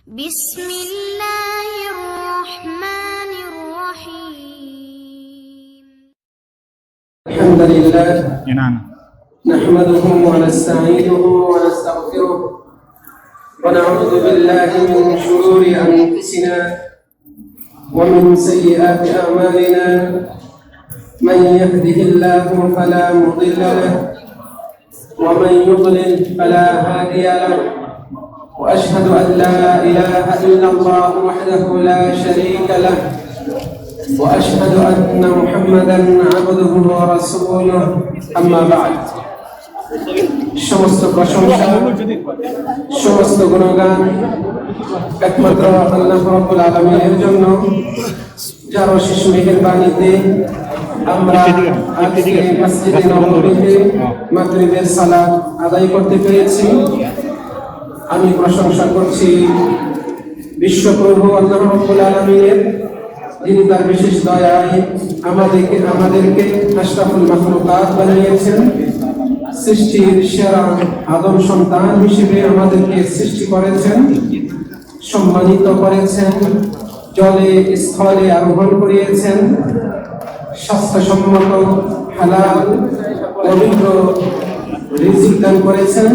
بسم الله الرحمن الرحيم. الحمد لله نعم. نحمده ونستعينه ونستغفره ونعوذ بالله من شرور أنفسنا ومن سيئات أعمالنا. من يهده الله فلا مضل له ومن يضلل فلا هادي له، وأشهد أن لا إله إلا الله وحده لا شريك له، وأشهد أن محمدا عبده ورسوله. أما بعد، সমস্ত প্রশংসা সমস্ত গুণগান একমাত্র আল্লাহ রাব্বুল আলামিনের জন্য, যার অশেষ মেহেরবানিতে আমরা আজকে মসজিদে নববীতে মাগরিবের সালাত আদায় করতে পেরেছি। আমি প্রশংসা করছি বিশ্বপ্রভু আল্লাহ রাব্বুল আলামিনের, যিনি তার বিশেষ দয়ায় আমাদেরকে আশরাফুল মাখলুকাত বানিয়েছেন। সৃষ্টির সেরা আদম সন্তান হিসেবে আমাদেরকে সৃষ্টি করেছেন, সম্মানিত করেছেন, জলে স্থলে আরোহণ করিয়েছেন, স্বাস্থ্যসম্মত হালাল পবিত্র রিজিক দান করেছেন,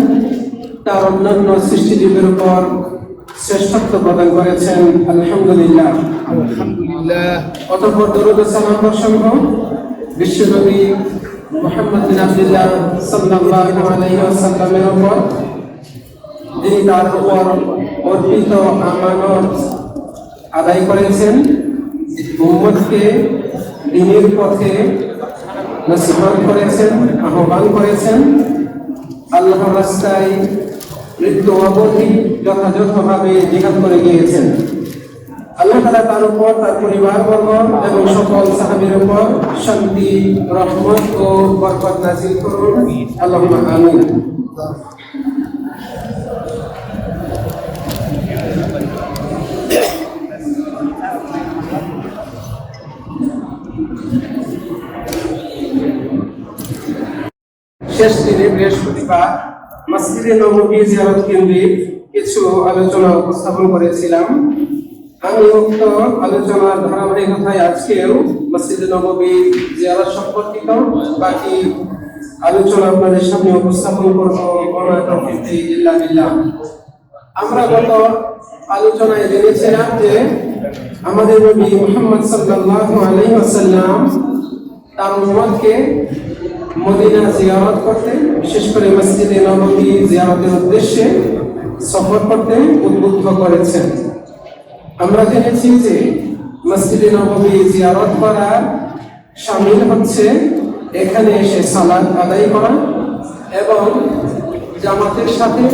তার অন্যান্য সৃষ্টিজীবের উপর শ্রেষ্ঠত্ব প্রদান করেছেন। আলহামদুলিল্লাহ। অতঃপর দরুদ ও সালাম বর্ষণ হোক বিশ্বনবী মুহাম্মদ বিন আব্দুল্লাহ সাল্লাল্লাহু আলাইহি ওয়াসাল্লামের উপর, যিনি তার উপর অর্পিত আমানত আদায় করেছেন, উম্মতকে দ্বীনের পথে নসিহত করেছেন, আহ্বান করেছেন, আল্লাহর রাস্তায় মৃত্যু অবধি যথাযথভাবে জিহাদ করে গিয়েছেন। আল্লাহ তাআলা তার উপর, তার পরিবারবর্গ এবং সকল সাহাবীর উপর শান্তি, রহমত ও বরকত নাযিল করুন। আল্লাহুম্মা আমিন। শেষ দিনে বৃহস্পতিবার মসজিদে নববী জিয়ারত কেন্দ্রিক কিছু আলোচনা উপস্থাপন করেছিলাম। আমি উক্ত আলোচনার ধারাবাহিকতায় আজকেও মসজিদে নববী জিয়ারত সম্পর্কিত বাকি আলোচনা আপনাদের সামনে উপস্থাপন করব। আমরা গত আলোচনায় জেনেছিলাম যে আমাদের নবী মুহাম্মদ সাল্লাল্লাহু আলাইহি ওয়াসাল্লাম তার উম্মতকে মদিনা জিয়ারত করতে, বিশেষ করে মসজিদে নববী জিয়ারতের উদ্দেশ্যে সফর করতে উদ্বুদ্ধ করেছেন। আমরা জেনেছি যে মসজিদে নববী জিয়ারত করা শামিল হচ্ছে এখানে এসে সালাত আদায় করা এবং জামাতের সাথে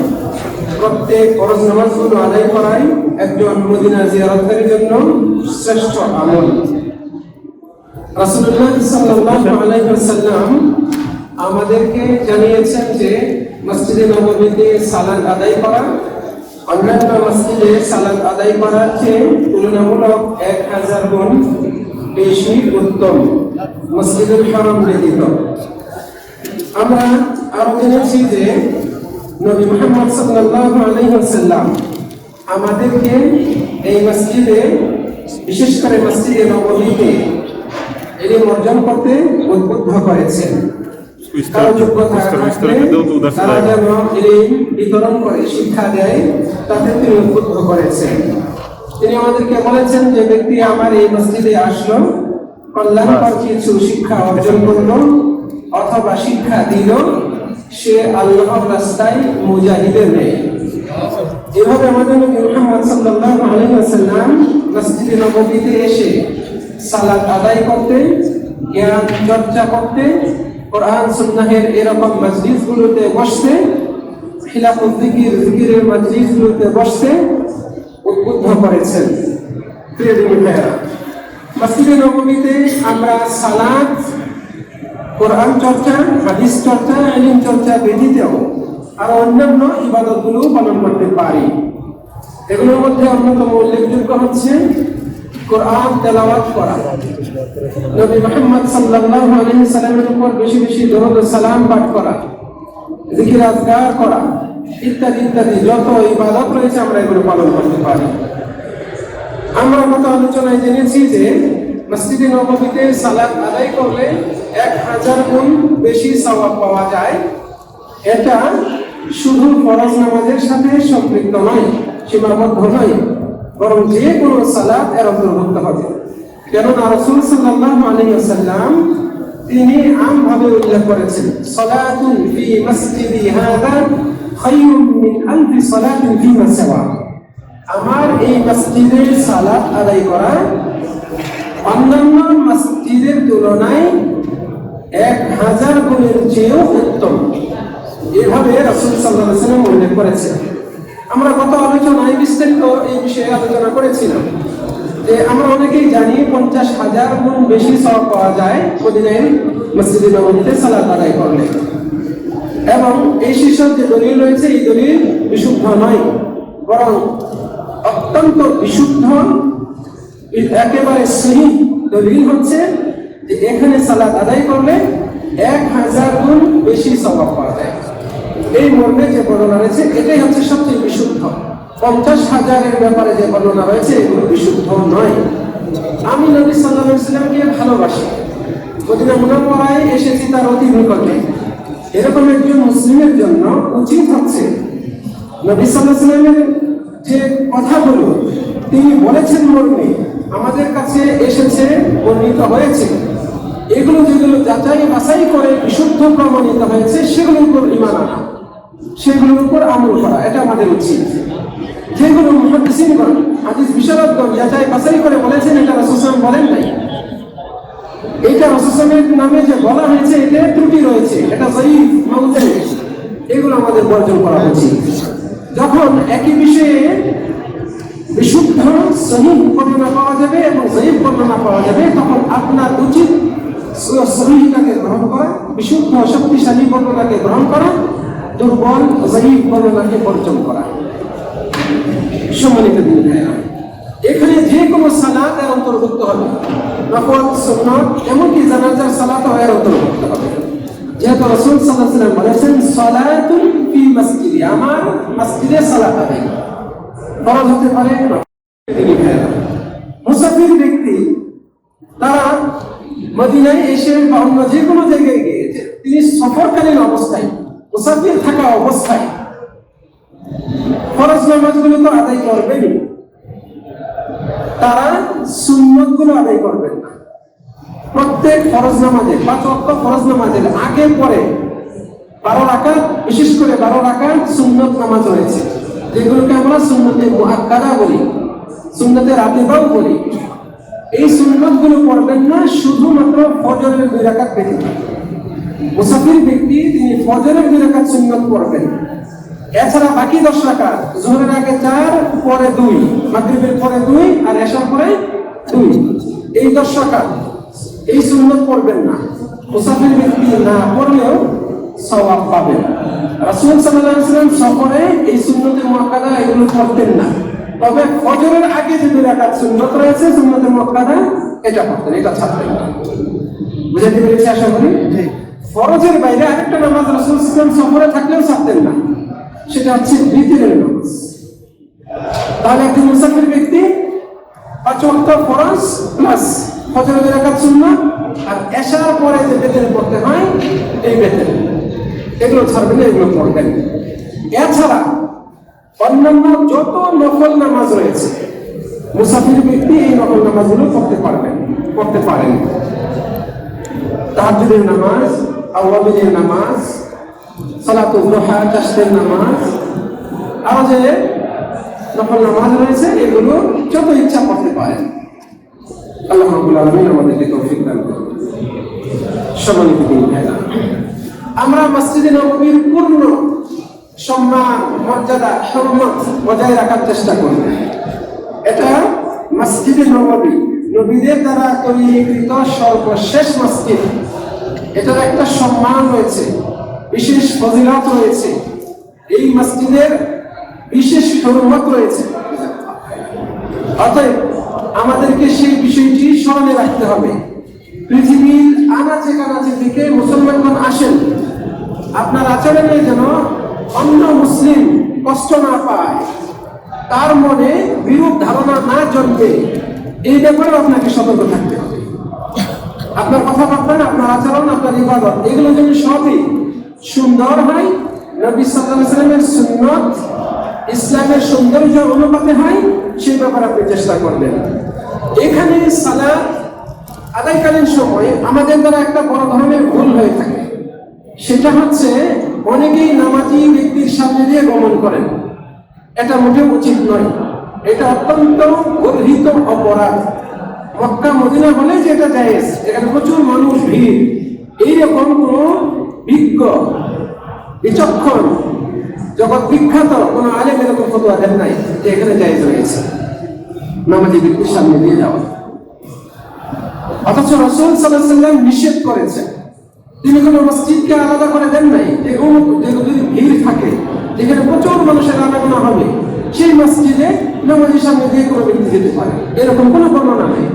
প্রত্যেক ফরজ নামাজগুলো আদায় করাই একজন মদিনা জিয়ারতকারীর জন্য শ্রেষ্ঠ আমল। রাসূলুল্লাহ সাল্লাল্লাহু আলাইহি ওয়াসাল্লাম আমাদেরকে জানিয়েছেন যে মসজিদে নববীতে সালাত আদায় করা অন্যান্য মসজিদে সালাত আদায় করার চেয়ে তুলনামূলক 1000 গুণ বেশি উত্তম, মসজিদুল হারাম ব্যতীত। আমরা আরো জেনেছি যে নবী মুহাম্মদ সাল্লাল্লাহু আলাইহি ওয়াসাল্লাম আমাদেরকে এই মসজিদে, বিশেষ করে মসজিদে নববীতে ইলম অর্জন করতে উদ্বুদ্ধ করেছেন। কারো যোগ্যতা থাকলে তারা যেন ইলম বিতরণ করে শিক্ষা দেয়, তাতে তিনি উদ্বুদ্ধ করেছেন। তিনি আমাদেরকে বলেছেন যে ব্যক্তি আমার এই মসজিদে আসলো, কল্যাণকর কিছু শিক্ষা অর্জন করলো অথবা শিক্ষা দিল, সে আল্লাহর রাস্তায় মুজাহিদের নেই। এভাবে আমাদের নবী মুহাম্মদ সাল্লাল্লাহু আলাইহি ওয়াসাল্লাম মসজিদে নববীতে এসে সালাত আদায় করতে, জ্ঞান চর্চা করতে, কোরআন সুন্নাহের এরকম মজলিসগুলোতে বসতে, খিলাফত জিকিরের মজলিসগুলোতে বসতে উদ্বুদ্ধ করেছেন। প্রিয় ভাইরা, মসজিদে নববীতে আমরা সালাত, কোরআন চর্চা, হাদিস চর্চা, ইলম চর্চা ব্যতীতও আর অন্যান্য ইবাদতগুলো পালন করতে পারি। এগুলোর মধ্যে অন্যতম উল্লেখযোগ্য হচ্ছে কোরআন তেলাওয়াত করা, নবী মুহাম্মদ সাল্লাল্লাহু আলাইহি ওয়াসাল্লামের উপর বেশি বেশি দরুদ ও সালাম পাঠ করা, জিকির আজকার করা, ইত্যাদি ইত্যাদি যত ইবাদত রয়েছে আমরা এগুলো পালন করতে পারি। আমরা গত আলোচনায় জেনেছি যে মসজিদে নববীতে সালাত আদায় করলে 1000 গুণ বেশি সওয়াব পাওয়া যায়। এটা শুধু ফরজ নামাজের সাথে সম্পৃক্ত নয়, সীমাবদ্ধ নয়, বরং যে কোনো সালাত এর অন্তর্ভুক্ত হবে। কেননা রাসূল সাল্লাল্লাহু আলাইহি ওয়াসাল্লাম তিনি আমভাবে উল্লেখ করেছেন, সালাতুন ফি মসজিদি হাযা খায়রুম মিন আলফি সালাতিন ফিমা সিওয়া। আমার এই মসজিদে সালাত আদায় করা অন্যান্য মসজিদের তুলনায় 1000 গুণের চেয়েও উত্তম। এভাবে রাসূল সাল্লাল্লাহু আলাইহি ওয়াসাল্লাম উল্লেখ করেছেন। আমরা গত আলোচনায় বিস্তারিত এই বিষয়ে আলোচনা করেছিলাম যে আমরা অনেকেই জানি 50,000 গুণ বেশি সওয়াব পাওয়া যায় মদিনার মসজিদে নববীতে সালাত আদায় করলে। এবং এই শীর্ষক যে দলিল রয়েছে এই দলিল বিশুদ্ধ নয়, বরং অত্যন্ত বিশুদ্ধ একেবারে সহিহ দলিল হচ্ছে যে এখানে সালাত আদায় করলে 1000 গুণ বেশি সওয়াব পাওয়া যায়। এই মর্মে যে বর্ণনা রয়েছে এটাই হচ্ছে সবচেয়ে বিশুদ্ধ। 50,000-এর ব্যাপারে যে বর্ণনা রয়েছে এগুলো বিশুদ্ধ নয়। আমি নবী সাল্লাল্লাহু আলাইহি ওয়াসাল্লামকে ভালোবাসি, মদিনা মুনাওয়ারায় এসেছি তার অতি নিকটে। এরকম একজন মুসলিমের জন্য উচিত হচ্ছে নবী সাল্লাল্লাহু আলাইহি ওয়াসাল্লামের যে কথাগুলো তিনি বলেছেন মর্মে আমাদের কাছে এসেছে, বর্ণিত হয়েছে, এগুলো যেগুলো যাচাই বাছাই করে বিশুদ্ধ প্রমাণিত হয়েছে সেগুলোর উপর ঈমান আনা, সেগুলোর উপর আমল করা, এটা আমাদের উচিত। যেগুলো মুহাদ্দিসিনগণ, হাদিস বিশারদগণ যাচাই বাছাই করে বলেছেন এটা রাসূল সাল্লাল্লাহু আলাইহি ওয়াসাল্লাম বলেন নাই, এটা রাসূল সাল্লাল্লাহু আলাইহি ওয়াসাল্লামের নামে যে বলা হয়েছে এতে ত্রুটি রয়েছে, এটা যায়ীফ মাউযু, এগুলো আমাদের বর্জন করা উচিত। যখন একই বিষয়ে বিশুদ্ধ সহিহ বর্ণনা পাওয়া যাবে এবং যায়ীফ বর্ণনা পাওয়া যাবে তখন আপনার উচিত সহিহটাকে গ্রহণ করা, বিশুদ্ধ শক্তিশালী বর্ণনাকে গ্রহণ করা, দুর্বল যায়ীফ বর্ণনাকে বর্জন করা। সম্মানিত দিন ভাইরা, এখানে যে কোনো সালাত এর অন্তর্ভুক্ত হবে, নফল, সুন্নাত, এমনকি জানাজার সালাতও এর অন্তর্ভুক্ত হবে। যেহেতু রাসূল সাল্লাল্লাহু আলাইহি ওয়াসাল্লাম বলেছেন সালাতুন ফি মসজিদি, আমার মসজিদে সালাত আদায় ফরজ হতে পারে। মুসাফির ব্যক্তি তারা মদিনায় এসে বা অন্য যে কোনো জায়গায় গিয়েছে, তিনি সফরকালীন অবস্থায়, মুসাফির থাকা অবস্থায় ফরজ নামাজগুলো তো আদায় করবেনই, তারা সুন্নতগুলো আদায় করবেন না। প্রত্যেক ফরজ নামাজে, 5 ওয়াক্ত ফরজ নামাজের আগে পরে 12 রাকাত, বিশেষ করে 12 রাকাত সুন্নত নামাজ রয়েছে, যেগুলোকে আমরা সুন্নতে মুআক্কাদা বলি, সুন্নতে রাতিবাও বলি। এই সুন্নতগুলো পড়বেন না শুধুমাত্র ফজরের 2 রাকাত ব্যতীত। মুসাফির ব্যক্তি তিনি ফজরের 2 রাকাত সুন্নত পড়বেন, এছাড়া বাকি 10 রাকাত, যোহরের আগে 4, পরে 2, মাগরিবের পরে 2 আর এশার পরে 2, এই 10 রাকাত এই সুন্নত পড়বেন না। মুসাফির ব্যক্তি না পড়লেও সওয়াব পাবেন। রাসূল সাল্লাল্লাহু আলাইহি ওয়াসাল্লাম সফরে এই সুন্নতে মুআক্কাদা এগুলো পড়তেন না, তবে ফজরের আগে যে 2 রাকাত সুন্নত রয়েছে সুন্নতে মুআক্কাদা এটা পড়তেন, এটা ছাড়তেন না। বুঝাতে পেরেছি আশা করি? ফরজের বাইরে আরেকটা নামাজ রাসূল সাল্লাল্লাহু আলাইহি ওয়াসাল্লাম সফরে থাকলেও ছাড়তেন না, সেটা হচ্ছে বিতরের নামাজ। তাহলে একজন মুসাফির ব্যক্তি 5 ওয়াক্ত ফরজ প্লাস ফজরের 2 রাকাত সুন্নাত আর এশার পরে যে বেতন পড়তে হয় এই বেতন, এগুলো ছাড়বেন না, এগুলো পড়বেন। এছাড়া অন্যান্য যত নফল নামাজ রয়েছে মুসাফির ব্যক্তি এই নফল নামাজগুলো পড়তে পারেন। তাহাজ্জুদের নামাজ, আওয়াবিনের নামাজ, সালাতুল দুহা, চাশতের নামাজ, আরো যে নফল নামাজ রয়েছে এগুলো যত ইচ্ছা পড়তে পারেন। আল্লাহ রাব্বুল আলামিন আমাদেরকে তৌফিক দান করুন। সম্মানিত ভাইরা, আমরা মসজিদে নববীর পূর্ণ সম্মান, মর্যাদা, হরমত বজায় রাখার চেষ্টা করব। এটা মসজিদে নববী, নবীদের দ্বারা তৈরিকৃত সর্বশেষ মসজিদ। এটার একটা সম্মান রয়েছে, বিশেষ ফজিলত রয়েছে, এই মসজিদের বিশেষ হরমত রয়েছে। অতএব আমাদেরকে সেই বিষয়টি স্মরণে রাখতে হবে। পৃথিবীর আনাচে কানাচে থেকে মুসলমানগণ আসেন, আপনার আচরণে যেন অন্য মুসলিম মুসলিম কষ্ট না পায়, তার মনে বিরূপ ধারণা না জন্মে, এই ব্যাপারে আপনাকে সতর্ক থাকতে হবে। আপনার কথাবার্তা, আপনার আচরণ, আপনার ইবাদত, এগুলো যদি সবই সুন্দর হয়, নবী সাল্লাল্লাহু আলাইহি ওয়াসাল্লামের সুন্নাত ইসলামের সৌন্দর্য অনুপাতে হয়, সেই ব্যাপারে আপনি চেষ্টা করবেন। এখানে সালাত আদায়কালীন সময় আমাদের দ্বারা একটা বড় ধরনের ভুল হয়ে থাকে, সেটা হচ্ছে অনেকেই নামাজি ব্যক্তির সামনে দিয়ে গমন করেন। এটা মোটেও উচিত নয়, এটা অত্যন্ত গর্হিত অপরাধ। মক্কা মদিনা বলে যে এটা জায়েজ, এখানে প্রচুর মানুষ ভিড়, এইরকম কোন বিজ্ঞ বিচক্ষণ জগৎ বিখ্যাত কোন আলেম এরকম ফতোয়া দেন নাই যে এখানে জায়েজ রয়েছে নামাজি ব্যক্তির সামনে দিয়ে যাওয়া। অথচ রাসূল সাল্লাল্লাহু আলাইহি ওয়াসাল্লাম নিষেধ করেছেন। তিনি কোনো মসজিদকে আলাদা করে দেন নাই যে যদি ভিড় থাকে, যেখানে প্রচুর মানুষের আনাগোনা হবে, সেই মসজিদে নামাজের সামনে দিয়ে কোনো ব্যক্তি যেতে পারে, এরকম কোনো বর্ণনা নেই।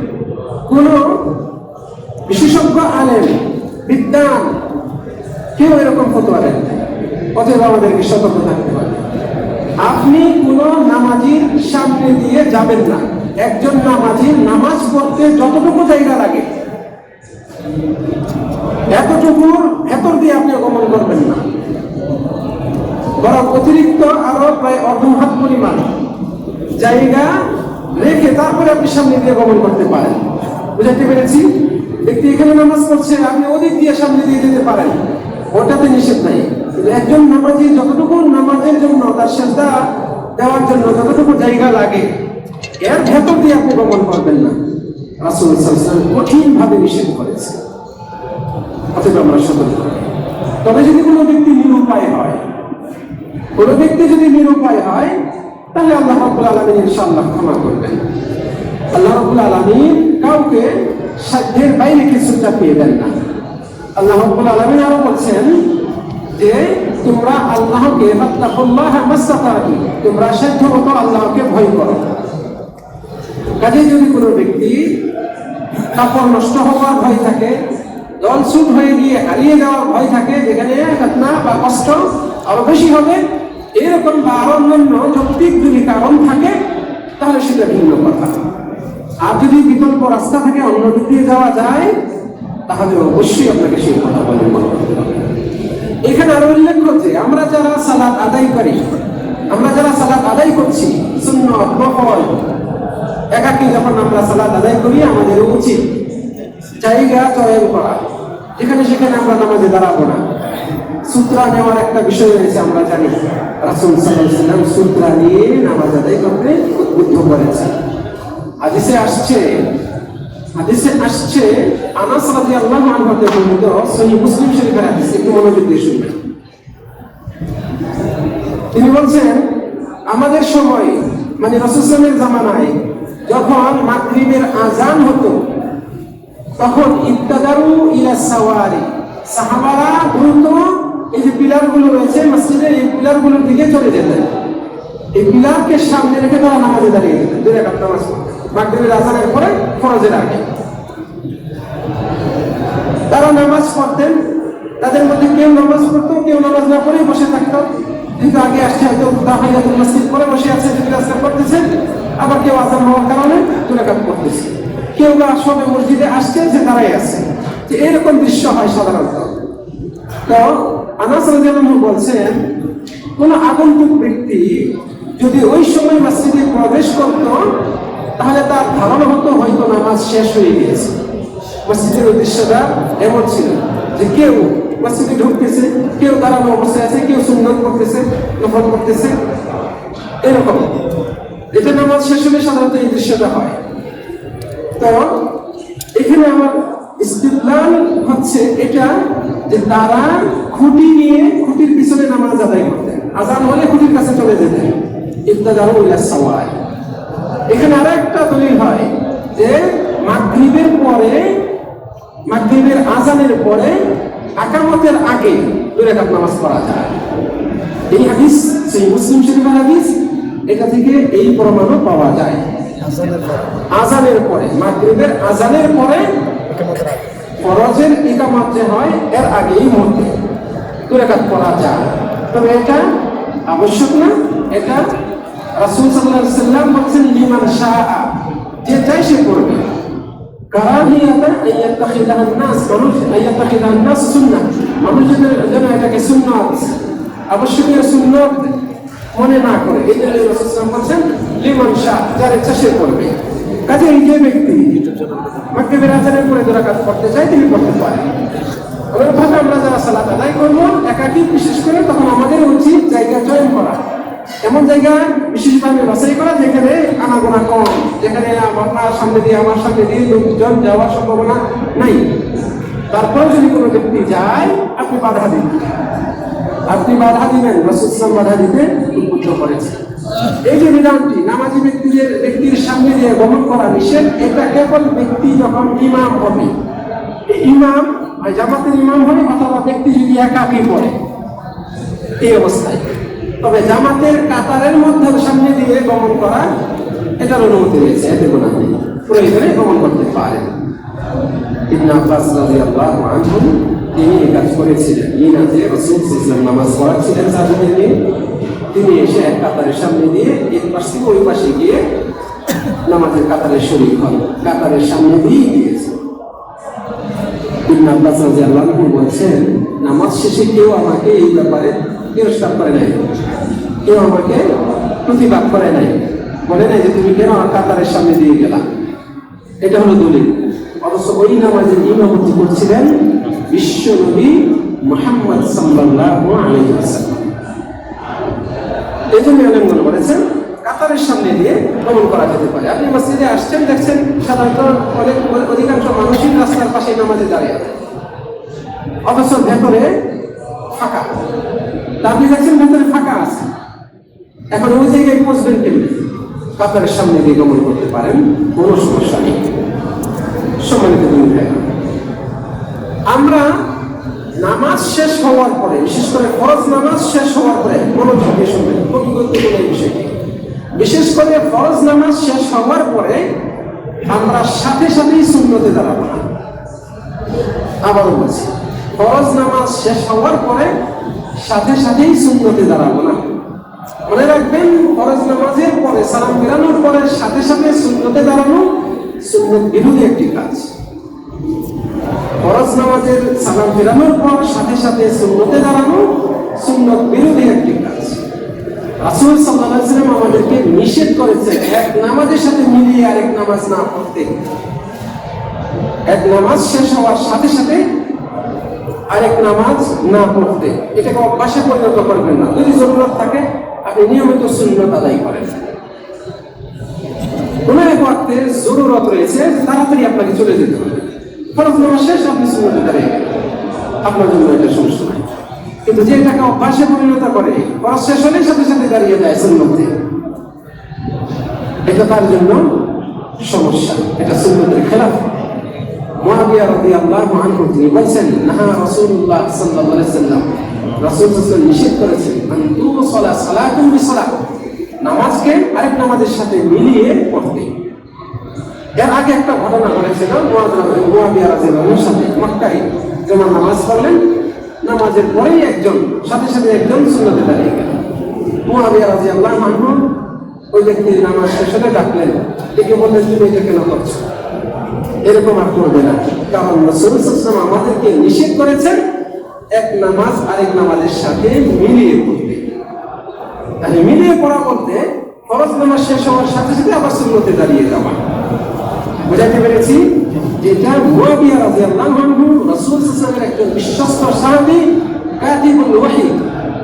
কোন বিশেষজ্ঞ আলেম বিদ্বান কেউ এরকম ফতোয়া দেন নাই। অতএব আমাদেরকে সতর্ক থাকতে হবে। আপনি কোন নামাজির সামনে দিয়ে যাবেন না। একজন নামাজির নামাজ পড়তে যতটুকু জায়গা লাগে এতটুকুর ভেতর দিয়ে আপনি গমন করবেন না, বরং অতিরিক্ত আরো প্রায় অর্ধ হাত পরিমাণ জায়গা রেখে তারপরে আপনি সামনে দিয়ে গমন করতে পারেন। বুঝাতে পেরেছি? ব্যক্তি এখানে নামাজ পড়ছে, আপনি ওদিক দিয়ে সামনে দিয়ে যেতে পারেন, ওটাতে নিষেধ নাই। একজন নামাজি যতটুকু নামাজের জন্য, তার সেজদা দেওয়ার জন্য যতটুকু জায়গা লাগে, এর ভেতর দিয়ে আপনি গমন করবেন না। রাসূল সাল্লাল্লাহু আলাইহি ওয়াসাল্লাম কঠিন ভাবে নিষেধ করেছে। অতএব আমরা সতর্ক। তবে যদি কোনো ব্যক্তি নিরুপায় হয়, তাহলে আল্লাহ রাব্বুল আলামিন ইনশাআল্লাহ ক্ষমা করবেন। আল্লাহ রাব্বুল আলামিন কাউকে সাধ্যের বাইরে কিছু চাপিয়ে দেন না। আল্লাহ রাব্বুল আলামিন আরো বলছেন যে তোমরা আল্লাহকে ফাত্তাকুল্লাহ মাসতাতাতু, তোমরা সাধ্যমতো আল্লাহকে ভয় করো। কাজে যদি কোনো ব্যক্তি কাপড় নষ্ট হওয়ার ভয় থাকে, জলছুট হয়ে গিয়ে হারিয়ে যাওয়ার ভয় থাকে, যেখানে ঘটনা বা কষ্ট আরো বেশি হবে, এরকম বা আরো অন্যান্য যৌক্তিক যদি কারণ থাকে, তাহলে সেটা ভিন্ন কথা। আর যদি বিকল্প রাস্তা থাকে, অন্য দিক দিয়ে যাওয়া যায়, তাহলে অবশ্যই আপনাকে সেই কথা বলে মনে করতে হবে। এখানে আরো উল্লেখ করছে, আমরা যারা সালাত আদায় করছি, সুন্নাত নফল একাকী যখন আমরা সালাত আদায় করি, আমাদের উচিত জায়গা চয়ন করা, যেখানে সেখানে আমরা নামাজে দাঁড়াবো না। সূত্রা নেওয়ার একটা বিষয় রয়েছে, আমরা জানি রাসূল সাল্লাল্লাহু আলাইহি ওয়াসাল্লাম সূত্রা নিয়ে নামাজ আদায় করতে উদ্বুদ্ধ করেছেন। হাদিসে আসছে আনাস রাদিয়াল্লাহু আনহু হতে বর্ণিত সহিহ মুসলিম শরীফের হাদিস, একটু মনোযোগ দিয়ে শুনবেন। তিনি বলছেন, আমাদের সময় মানে রাসূল সাল্লাল্লাহু আলাইহি ওয়াসাল্লামের জামানায় যখন মাগরিবের আযান হতো, তখন ইবতাদারু ইলা সাওয়ারি, সাহাবারা দ্রুত এই যে পিলারগুলো রয়েছে মসজিদের, এই পিলারগুলোর দিকে চলে যেতেন। এই পিলারকে সামনে রেখে তারা নামাজে দাঁড়িয়ে যেতেন, 2 রাকাত নামাজ পড়তেন মাগরিবের আযানের পরে, ফরজের আগে। তারা নামাজ পড়তেন, তাদের মধ্যে কেউ নামাজ পড়তো, কেউ নামাজ না পড়ে বসে থাকতো। কিন্তু আগে আসছে হয়তো তাহিয়াতুল মসজিদ পড়ে বসে আছে, জিজ্ঞাসা করতেছে, আবার কেউ আযান হওয়ার কারণে 2 রাকাত পড়তেছে, কেউ বা সবে মসজিদে আসছে যে দাঁড়াই আছে। যে এরকম দৃশ্য হয় সাধারণত। তো আনাস রাদিয়াল্লাহু আনহু বলছেন, কোন আগন্তুক ব্যক্তি যদি ওই সময় মসজিদে প্রবেশ করত, তাহলে তার ধারণা হতো হয়তো নামাজ শেষ হয়ে গিয়েছে। মসজিদের উদ্দেশ্যটা এমন ছিল যে কেউ মসজিদে ঢুকতেছে, কেউ দাঁড়ানো অবস্থায় আছে, কেউ সুন্নাত করতেছে, নফল করতেছে, এরকম। এটা নামাজ শেষ হলে সাধারণত এই দৃশ্যটা হয়। তো এখানে আমার ইস্তিদলাল হচ্ছে এটা যে তারা খুঁটি নিয়ে খুঁটির পিছনে নামাজ আদায় করতেন, আযান হলে খুঁটির কাছে চলে যেতেন। ইবতাদারু ইলা সাওয়াই। এখানে আরেকটা দলিল হয় যে মাগরিবের আযানের পরে আকামতের আগে 2 রাকাত নামাজ পড়া যায়। এই হাদিস সেই মুসলিম শরীফের হাদিস, এটা থেকে এই প্রমাণও পাওয়া যায়। আযানের পরে, মাগরিবের আযানের পরে ফরজের ইকামত যে হয় এর আগেই মুহূর্তে 2 রাকাত পড়া যায়। তবে এটা আবশ্যক না, এটা রাসূল সাল্লাল্লাহু আলাইহি ওয়াসাল্লাম বলেছেন লিমান শাআ, যে চাই সে করবে। কারাহিয়াতা আইয়াত্তাখিদান নাস, মানুষ আইয়াত্তাখিদান নাস সুন্নাহ, মানুষ যেন এটাকে সুন্নাত, আবশ্যকীয় সুন্নাত মনে না করে। এটা রাসূল সাল্লাল্লাহু আলাইহি ওয়াসাল্লাম বলেছেন লিমান শাআ, যার ইচ্ছা সে করবে। কাজে এই যে ব্যক্তি মাগরিবের আযানের পরে দুই রাকাত পড়তে চায় তিনি পড়তে পারেন। ওইভাবে আমরা যারা সালাত আদায় করবো একাকী, বিশেষ করে তখন আমাদের উচিত জায়গা চয়ন করা, এমন জায়গা বিশেষভাবে বাছাই করা যেখানে আনাগোনা কম, যেখানে আপনার সামনে দিয়ে আমার সামনে দিয়ে লোকজন যাওয়ার সম্ভাবনা নাই। তারপর যদি কোনো ব্যক্তি যায় আপনি বাধা দিন, আপনি বাধা দিবেন, রাসূল সাল্লাল্লাহু বাধা দিতে উদ্বুদ্ধ করেছেন। এই যে বিধানটি নামাজি ব্যক্তির সামনে দিয়ে গমন করা নিষেধ, এটা কেবল ব্যক্তি যখন ইমাম হবে, ইমাম জামাতের ইমাম হবে অথবা ব্যক্তি যদি একাকী পড়ে এই অবস্থায়, তবে জামাতের কাতারের মধ্যে সামনে দিয়ে গমন করা এটার অনুমতি রয়েছে, এতে কোনো নেই, প্রয়োজনে গমন করতে পারেন। ইবনে আব্বাস রাদিয়াল্লাহু আনহু তিনি এই কাজ করেছিলেন। মিনাতে রাসূল সাল্লাল্লাহু আলাইহি ওয়াসাল্লাম নামাজ পড়াচ্ছিলেন সাহাবীদের নিয়ে, তিনি এসে এক কাতারের সামনে দিয়ে এক পাশ থেকে ওই পাশে গিয়ে নামাজের কাতারের শরীক হন, কাতারের সামনে দিয়ে গিয়েছে। ইবনে আব্বাস রাদিয়াল্লাহু আনহু বলছেন, নামাজ শেষে কেউ আমাকে এই ব্যাপারে তিরস্কার করে নাই, কেউ আমাকে প্রতিবাদ করে নাই, বলে নাই যে তুমি কেন কাতারের সামনে দিয়ে গেলা। এটা হলো দলিল। অবশ্য ওই নামাজের ইমামতি করছিলেন বিশ্বনবী মুহাম্মদ সাল্লাল্লাহু আলাইহি ওয়াসাল্লাম। এই জন্য আলেমগণ বলেছেন কাতারের সামনে দিয়ে গমন করা যেতে পারে। আপনি মসজিদে আসছেন, দেখছেন সাধারণত অধিকাংশ মানুষই রাস্তার পাশে নামাজে দাঁড়িয়ে আছে, অথচ ভেতরে ফাঁকা। আপনি দেখছেন ভেতরে ফাঁকা আছে, এখন ওই জায়গায় পৌঁছবেন কেমনি? কাতারের সামনে দিয়ে গমন করতে পারেন, কোনো সমস্যা নেই। সম্মানিত ভাই, আমরা নামাজ শেষ হওয়ার পরে, বিশেষ করে ফরজ নামাজ শেষ হওয়ার পরে, মনোযোগ দিয়ে শুনবেন, খুবই গুরুত্বপূর্ণ এই বিষয়টি। বিশেষ করে ফরজ নামাজ শেষ হওয়ার পরে আমরা সাথে সাথেই সুন্নতে দাঁড়াবো না। আবারও বলছি, ফরজ নামাজ শেষ হওয়ার পরে সাথে সাথেই সুন্নতে দাঁড়াবো না। মনে রাখবেন, ফরজ নামাজের পরে সালাম ফেরানোর পরে সাথে সাথে সুন্নতে দাঁড়ানো সুন্নত বিরোধী একটি কাজ। ফরজ নামাজের সালাম ফেরানোর পর সাথে সাথে সুন্নতে দাঁড়ানো সুন্নত বিরোধী একটি কাজ। রাসূল সাল্লাল্লাহু আলাইহি ওয়াসাল্লাম আমাদেরকে নিষেধ করেছেন এক নামাজের সাথে মিলিয়ে আরেক নামাজ না পড়তে। এক নামাজ শেষ হওয়ার সাথে সাথে আরেক নামাজ না পড়তে, এটাকে অভ্যাসে পরিণত করবেন না। যদি জরুরত থাকে আপনি নিয়মিত সুন্নত আদায় করেন। কোন এক ওয়াক্তে জরুরত রয়েছে, তাড়াতাড়ি আপনাকে চলে যেতে হবে, ফরজ নামাজ শেষ আপনি সুন্নতে দাঁড়িয়ে গেলেন, আপনার জন্য এটা সমস্যা নাই। কিন্তু যে এটাকে অভ্যাসে পরিণত করে, ফরজ শেষ হলেই সাথে সাথে দাঁড়িয়ে যায় সুন্নতে, এটা তার জন্য সমস্যা, এটা সুন্নতের খেলাফ। মুআবিয়া রাদিয়াল্লাহু আনহু তিনি বলেছেন, নাহা রাসূলুল্লাহ সাল্লাল্লাহু আলাইহি ওয়াসাল্লাম, রাসূল সাল্লাল্লাহু আলাইহি ওয়াসাল্লাম নিষেধ করেছেন আন তুসালা সালাতুন বিসালাত, নামাজকে আরেক নামাজের সাথে মিলিয়ে পড়তে। এর আগে একটা ঘটনা ঘটেছিল মুআবিয়া রাদিয়াল্লাহু আনহুর সাথে। মক্কায় যখন নামাজ পড়লেন, নামাজের পরেই একজন সাথে সাথে একজন সুন্নতে দাঁড়িয়ে গেলেন। মুআবিয়া রাদিয়াল্লাহু আনহু ওই ব্যক্তির নামাজ শেষ হলে ডাকলেন, ডেকে বললেন, তুমি এটা কেন করছো? এরকম আর করবে না, কারণ রাসূল সাল্লাল্লাহু আলাইহি ওয়াসাল্লাম আমাদেরকে নিষেধ করেছেন এক নামাজ আরেক নামাজের সাথে মিলিয়ে পড়তে। তাহলে মিলিয়ে পড়া বলতে ফরজ নামাজ শেষ হওয়ার সাথে সাথে আবার সুন্নতে দাঁড়িয়ে যাওয়া। বুঝাতে পেরেছি? যেটা মুআবিয়া রাদিয়াল্লাহু আনহু রাসূল সাল্লাল্লাহু আলাইহি ওয়াসাল্লামের একজন বিশ্বস্ত সাহাবী, কাতিবুল ওহী,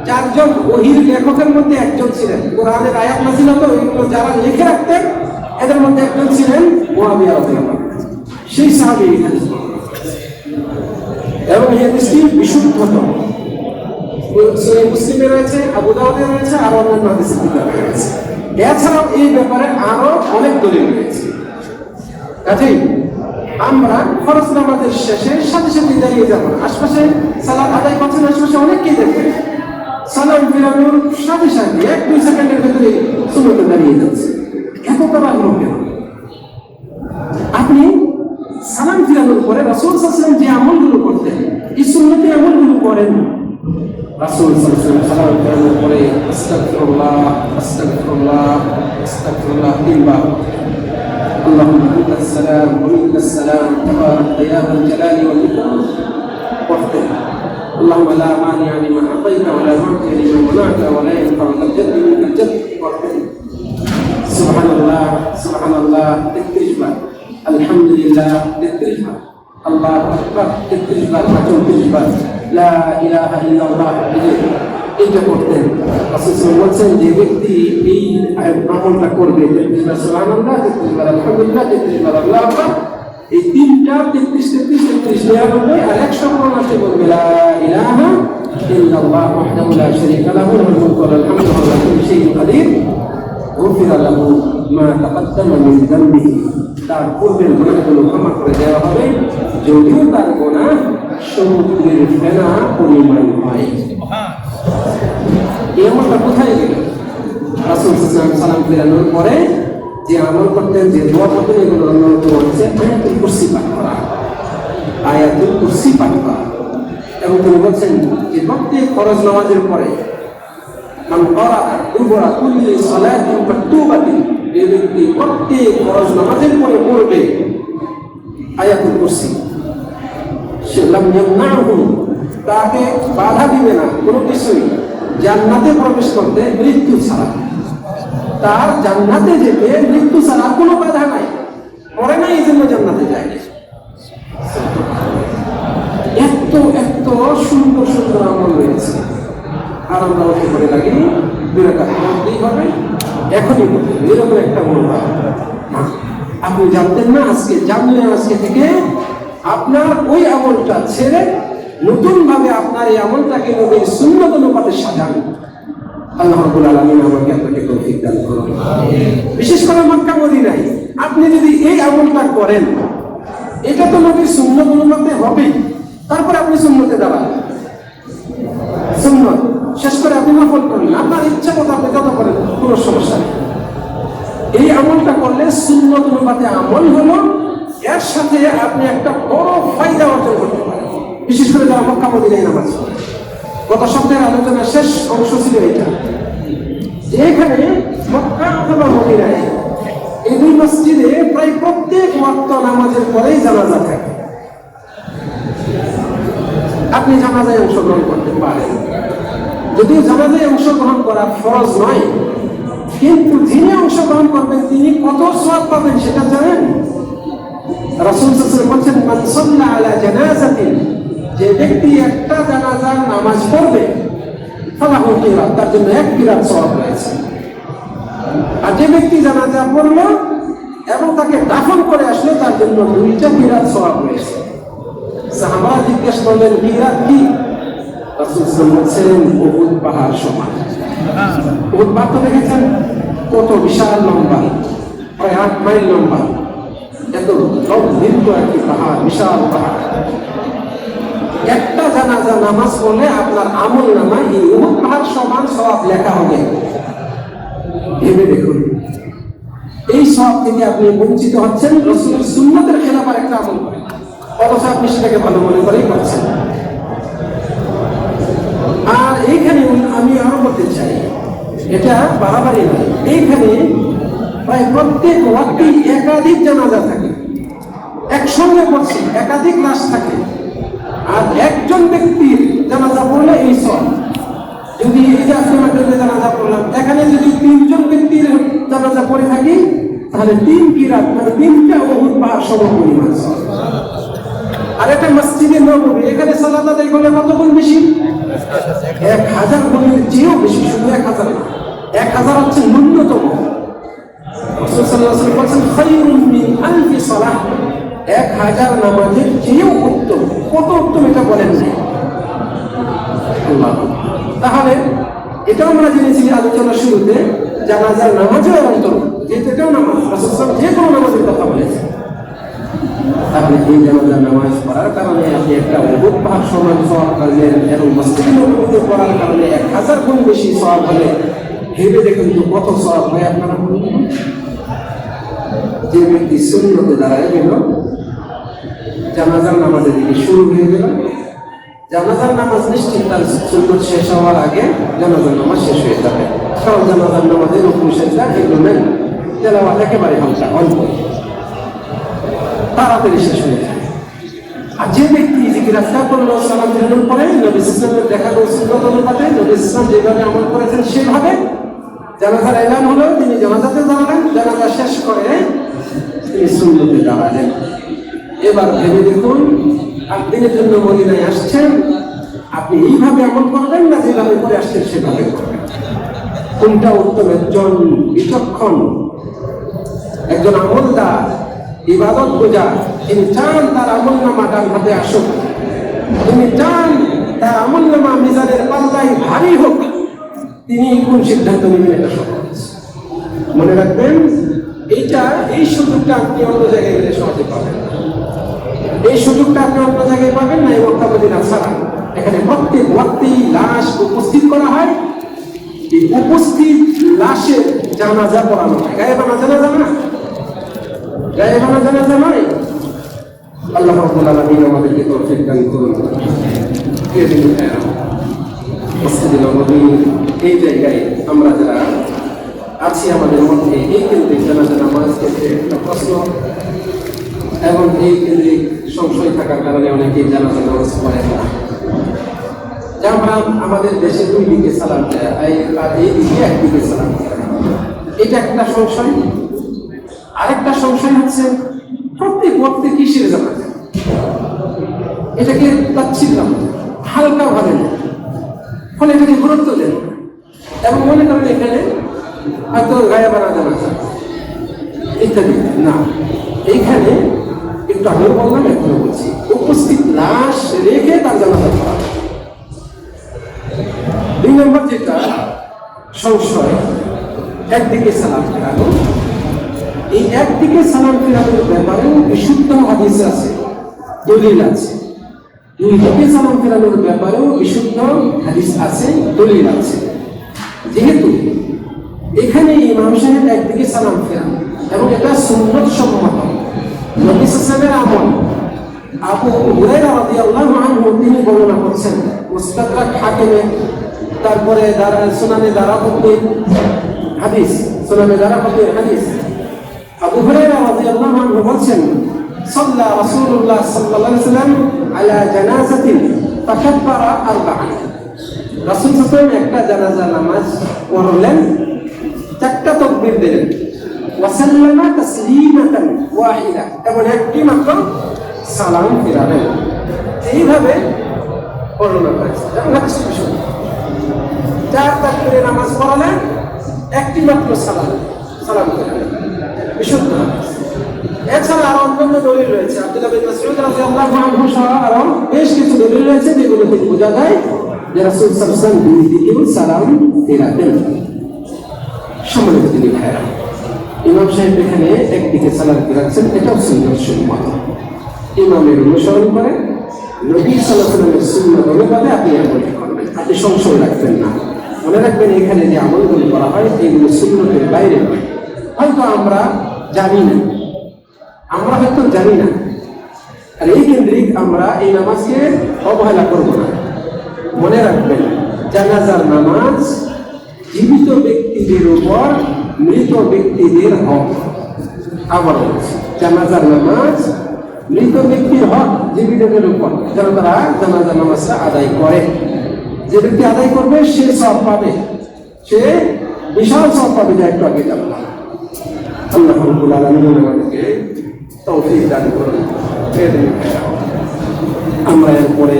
চারজন ওহীর লেখকের মধ্যে একজন ছিলেন। কোরআনের আয়াত নাযিল হতো, এগুলো যারা লিখে রাখতেন এদের মধ্যে একজন ছিলেন মুআবিয়া রাদিয়াল্লাহু আনহু। সেই সাহাবী হাদিস এবং এই হাদিসটি বিশুদ্ধতম, সহিহ মুসলিমে রয়েছে, আবু দাউদে রয়েছে, আর অন্যান্য হাদিসের কিতাবে রয়েছে। এছাড়াও এই ব্যাপারে আরো অনেক দলিল রয়েছে। কাজেই আমরা ফরজ নামাজের শেষে সাথে সাথে দাঁড়িয়ে যাব না। আশপাশে সালাত আদায় করছেন, আশপাশে অনেককেই দেখবেন সালাম ফেরানোর সাথে সাথে 1-2 সেকেন্ডের ভেতরে সুন্নতে দাঁড়িয়ে যাচ্ছে। এত তারা হলো কেন? আপনি সালাম ফিরানোর পরে রাসূল সাল্লাল্লাহু আলাইহি ওয়াসাল্লাম যে আমলগুলো করতেন, এই সুন্নতি আমলগুলো করেন। রাসূল সাল্লাল্লাহু আলাইহি ওয়াসাল্লাম সালাম ফিরানোর পরে আস্তাগফিরুল্লাহ আস্তাগফিরুল্লাহ আস্তাগফিরুল্লাহ তিনবার। اللهم انت السلام ومنك السلام تبارك يا ذا الجلال والاكرام واختم. اللهم لا مانع لما اعطيت ولا معطي لما منعت ولا ينفع ذا الجد منك الجد واختم. سبحان الله سبحان الله 33 বার, আলহামদুলিল্লাহ 33 বার, আল্লাহু আকবার 33 বার, 34 বার, লা ইলাহা ইল্লাল্লাহ এটা করতেন। রাসূল বলেছেন যে ব্যক্তি এই আমলটা করবে 33 বার সুবহানাল্লাহ, 33 বার আলহামদুলিল্লাহ, 33 বার আল্লাহু আকবার, এই তিনটা 33 33 33 99 আর 100 মাসে বলবে লা ইলাহা ইল্লাল্লাহ ওয়াহদাহু লা শারীকা লাহু লাহুল মুলকু ওয়া লাহুল হামদু ওয়া হুয়া আলা কুল্লি শাইইন কাদির গুফিরা লাহু মা তাকাদ্দামা মিন যামবিহি। তার পূর্বের গুনাহগুলো ক্ষমা করে দেওয়া হবে যদিও তার গুনাহ সমুদ্রের ফেনা পরিমাণ হয়। এই আমলটা কোথায় গেল? রাসূল সাল্লাল্লাহু আলাইহি সাল্লাম ফেরানোর পরে যে আমল করতেন, যে দোয়া করতেন, এগুলো অন্যতম হচ্ছে আয়াতুল কুরসি পাঠ করা। আয়াতুল কুরসি পাঠ করা। এবং তিনি বলছেন যে প্রত্যেক ফরজ নামাজের পরে মান ক্বারা দুবরা কুল্লি সালাতিন মাকতুবাতিন, যে ব্যক্তি প্রত্যেক ফরজ নামাজের পরে পড়বে আয়াতুল কুরসি, সে লাম ইয়ামনাহু, তাকে বাধা দিবে না কোনো কিছুই জান্নাতে প্রবেশ করতে মৃত্যু ছাড়া। তার জান্নাতে যেতে মৃত্যু ছাড়া কোনো বাধা নাই, মরে নাই এই জন্য জান্নাতে যায়। এত এত সুন্দর সুন্দর আমল রয়েছে, আর আমরা ওকে করে লাগি বিরাকাত করতেই হবে, এখনই করতে হবে, এরকম একটা মনোভাব। আপনি জানতেন না, আজকে জানলে আজকে থেকে আপনার ওই আমলটা ছেড়ে নতুন ভাবে আপনার এই আমলটাকে নবীর সুন্নত অনুপাতে সাজান। আল্লাহ রাব্বুল আলামিন আমাকে আপনাকে তৌফিক দান করুন। বিশেষ করে মক্কা মদিনায় আপনি যদি এই আমলটা করেন, এটা তো নবীর সুন্নত অনুপাতে হবে, তারপরে আপনি সুন্নতে দাঁড়ান, সুন্নত শেষ করে আপনি নফল করেন, আপনার ইচ্ছা মতো আপনি যত করেন, কোনো সমস্যা নেই। এই আমলটা করলে সুন্নত অনুপাতে আমল হলো, এর সাথে আপনি একটা বড় ফায়দা অর্জন করতে পারেন। বিশেষ করে যারা মক্কা মদিনায় নামাজ পড়ে, গত সপ্তাহের আলোচনার শেষ অংশ ছিল এটা, যে এখানে মক্কা অথবা মদিনায় এই দুই মসজিদে প্রায় প্রত্যেক ওয়াক্ত নামাজের পরেই জানাজা থাকে। আপনি জানাজায় অংশগ্রহণ করতে পারেন, যদিও জানাজায় অংশগ্রহণ করা ফরজ নয়, কিন্তু যিনি অংশগ্রহণ করবেন তিনি কত সওয়াব পাবেন সেটা জানেন? রাসূল সাল্লাল্লাহু আলাইহি ওয়াসাল্লাম বলেছেন, মান সাল্লা আলা জানাজাতিন, যে ব্যক্তি একটা জানাজার নামাজ পড়বে, ফালাহু কিরাত, তার জন্য এক কিরাত সওয়াব রয়েছে। আর যে ব্যক্তি জানাজা পড়লো এবং তাকে দাফন করে আসলো, তার জন্য 2টা কিরাত সওয়াব রয়েছে। সাহাবারা জিজ্ঞেস করলেন কিরাত কি? রাসূল সাল্লাল্লাহু আলাইহি ওয়াসাল্লাম বলছেন উহুদ পাহাড় সমান। উহুদ পাহাড় তো দেখেছেন কত বিশাল লম্বা, প্রায় 8 মাইল লম্বা, এত দীর্ঘ একটি পাহাড়, বিশাল পাহাড়। একটা জানাজা নামাজ পড়লে আপনার আমল নামায় এই উহুদ পাহাড় সমান সওয়াব লেখা হবে। ভেবে দেখুন, এই সওয়াব থেকে আপনি বঞ্চিত হচ্ছেন রাসূলের সুন্নতের খেলাফ একটা আমল করে, অথচ আপনি সেটাকে ভালো মনে করেই করছেন। আর এইখানে আমি আরো বলতে চাই, এটা বাড়াবাড়ি নয়, এইখানে প্রায় প্রত্যেক ওয়াক্তে একাধিক জানাজা থাকে, একসঙ্গে পড়ছে, একাধিক লাশ থাকে। আর একজন ব্যক্তির জানাজা পড়লে এই সওয়াব, যদি এই যে আজকে মাদ্রাসায় জানাজা পড়লাম, এখানে যদি 3জন ব্যক্তির জানাজা পড়ে থাকি, তাহলে 3 কিরাত, মানে 3টা উহুদ পাহাড় সমান পরিমাণ সওয়াব। আর একটা মসজিদে নববী, এখানে সালাত আদায় করলে কত গুণ বেশি? 1000 গুণের চেয়েও বেশি। শুধু 1000 না, 1000 হচ্ছে ন্যূনতম। রাসূল সাল্লাল্লাহু আলাইহি ওয়াসাল্লাম বলেছেন, খায়রুম মিন আলফি সালাহ, 1000 নামাজের চেয়েও উত্তম। কত উত্তম এটা বলেন না। আল্লাহ, তাহলে এটাও আমরা জেনেছি আলোচনার শুরুতে, জানাজার নামাজও এর অন্তর্ভুক্ত, যেহেতু এটাও নামাজ, রাসূল সাল্লাল্লাহু আলাইহি ওয়াসাল্লাম যে কোনো নামাজের কথা বলেছেন। তাহলে এই জানাজার নামাজ পড়ার কারণে আপনি একটা উহুদ পাহাড় সমান সওয়াব পাবেন, এবং মসজিদে নববীতে পড়ার কারণে 1000 গুণ বেশি সওয়াব হবে। ভেবে দেখুন তো কত সওয়াব হয় আপনারা। যে ব্যক্তি সুন্নতে দাঁড়ায় গেল, জানাজার নামাজের দিকে শুরু হয়ে গেল, জানাজার নামাজ নিশ্চিত তার সুন্নত শেষ হওয়ার আগে জানাজার নামাজ শেষ হয়ে যাবে, কারণ জানাজার নামাজের রুকু সেজদা এগুলো নেই, তেলাওয়াত একেবারে হালকা অল্প তাড়াতাড়ি শেষ হয়ে যায়। আর যে ব্যক্তি জিকির আজকার করলো, সালাম ফিরানোর পরে নবী ইসলামের দেখা সুন্নত অনুপাতে নবী ইসলাম যেভাবে আমল করেছেন সেভাবে জানাজার এলান হলো, তিনি জানাজাতে দাঁড়ালেন, জানাজা শেষ করে তিনি সুন্নতে দাঁড়ালেন। এবার ভেবে দেখুন, একদিনের জন্য মদিনায় আসছেন, আপনি এইভাবে আমল করবেন না যেভাবে করে আসছেন সেভাবে করবেন? কোনটা উত্তম? একজন বিচক্ষণ, একজন আমলদার, ইবাদত বোঝা, তিনি চান তার আমল নামা ডান হাতে আসুক, তিনি চান তার আমল নামা মিজানের পাল্লায় ভারী হোক, তিনি কোন সিদ্ধান্ত নেবেন? এটা সহজ। মনে রাখবেন, এই সুযোগটা আপনি অন্য জায়গায় গেলে সহজে পাবেন না। এই সুযোগটা আপনি অন্য জায়গায় পাবেন না এই মক্কা মদিনা ছাড়া। এখানে প্রত্যেক ওয়াক্তেই লাশ উপস্থিত করা হয়, এই উপস্থিত লাশের জানাজা পড়ানো হয়। গায়েবানা জানাজা না, গায়েবানা জানাজা নয়। আল্লাহ রাব্বুল আলামিন আমাদেরকে তৌফিক দান করুন। মসজিদে নববী এই জায়গায় আমরা যারা আছি, আমাদের মধ্যে এই কেন্দ্রিক জানাজা নামাজ ক্ষেত্রে একটা প্রশ্ন এবং এই কেন্দ্রিক সংশয় থাকার কারণে অনেকেই জানাজা নামাজ পড়ে না। যে আমরা আমাদের দেশে দুই দিকে সালাম দেয়, আর এই দিকে একদিকে সালাম দেয়, এটা একটা সংশয়। আরেকটা সংশয় হচ্ছে প্রত্যেক ওয়াক্তে কিসের জানাজা, এটাকে তাচ্ছিল্য হালকা ভাবে নেয়, ফলে এটাকে গুরুত্ব দেন এবং মনে করেন এখানে হয়তো গায়েবানা জানাজা ইত্যাদি না। এইখানে একটু আগেও বললাম, এখনো বলছি, উপস্থিত লাশ রেখে তার জানাজা করা। দুই নম্বর যেটা সংশয়, একদিকে সালাম ফেরানো। এই একদিকে সালাম ফেরানোর ব্যাপারেও বিশুদ্ধ হাদিস আছে, দলিল আছে। দুই দিকে সালাম ফেরানোর ব্যাপারেও বিশুদ্ধ হাদিস আছে, দলিল আছে। যেহেতু এখানে ইমাম সাহেব একদিকে সালাম ফেরান এবং এটা সুন্নত সম্মত, নবী সাল্লাল্লাহু আলাইহি আমল। আবু হুরায়রা রাদিয়াল্লাহু আনহু তিনি বর্ণনা করছেন মুস্তাদরাক হাকিমে, তারপরে সুনানে দারাকুতনির হাদিস, সুনানে দারাকুতনির হাদিস। আবু হুরায়রা রাদিয়াল্লাহু আনহু বলছেন, সাল্লা রাসূলুল্লাহ সাল্লাল্লাহু আলাইহি ওয়াসাল্লাম আলা জানাজাতিন ফাকাব্বারা আরবা'আন। রাসূল সাল্লাল্লাহু আলাইহি ওয়াসাল্লাম একটা জানাজা নামাজ পড়লেন, চারটা তাকবীর দিলেন, ওয়া সাল্লামা তাসলিমাতান ওয়াহিদা, এবং একটি মাত্র সালাম ফিরালেন। এইভাবে বর্ণনা করেছে এবং হাদিস বিশুদ্ধ। চার তাকবীরে নামাজ পড়লেন, একটি মাত্র সালাম ফিরালেন, বিশুদ্ধ। এছাড়া আরো অন্যান্য দলিল রয়েছে, আব্দুল্লাহ বিন মাসউদ রাদিয়াল্লাহু আনহু সহ আরো বেশ কিছু দলিল রয়েছে যেগুলো থেকে বোঝা যায় যে রাসূল সাল্লাল্লাহু আলাইহি ওয়াসাল্লাম দুই দিকেও সালাম ফেরাতেন। সম্মানিত দিনী ভাইরা, ইমাম সাহেব এখানে একদিকে সালাম ফেরাচ্ছেন, এটাও সুন্নাত সম্মত। ইমামের অনুসরণ করে নবী সাল্লাল্লাহু আলাইহি ওয়াসাল্লামের সুন্নাত অনুপাতে আপনি আমল করবেন, আপনি সংশয় রাখবেন না। মনে রাখবেন, এখানে যে আমলগুলো করা হয় এগুলো সুন্নতের বাইরে নয়। হয়তো আমরা জানি না, আর এই কেন্দ্রিক আমরা এই নামাজকে অবহেলা করব না। মনে রাখবেন, জানাজার নামাজ জীবিত ব্যক্তিদের উপর মৃত ব্যক্তিদের হক। আবার বলছি, জানাজার নামাজ মৃত ব্যক্তির হক জীবিতদের উপর, যেন তারা জানাজার নামাজটা আদায় করে। যে ব্যক্তি আদায় করবে সে সওয়াব পাবে, সে বিশাল সওয়াব পাবে, যা একটু আগে জানলাম। আল্লাহ রাব্বুল আলামিন আমাদেরকে তৌফিক দান করুন। আমরা এরপরে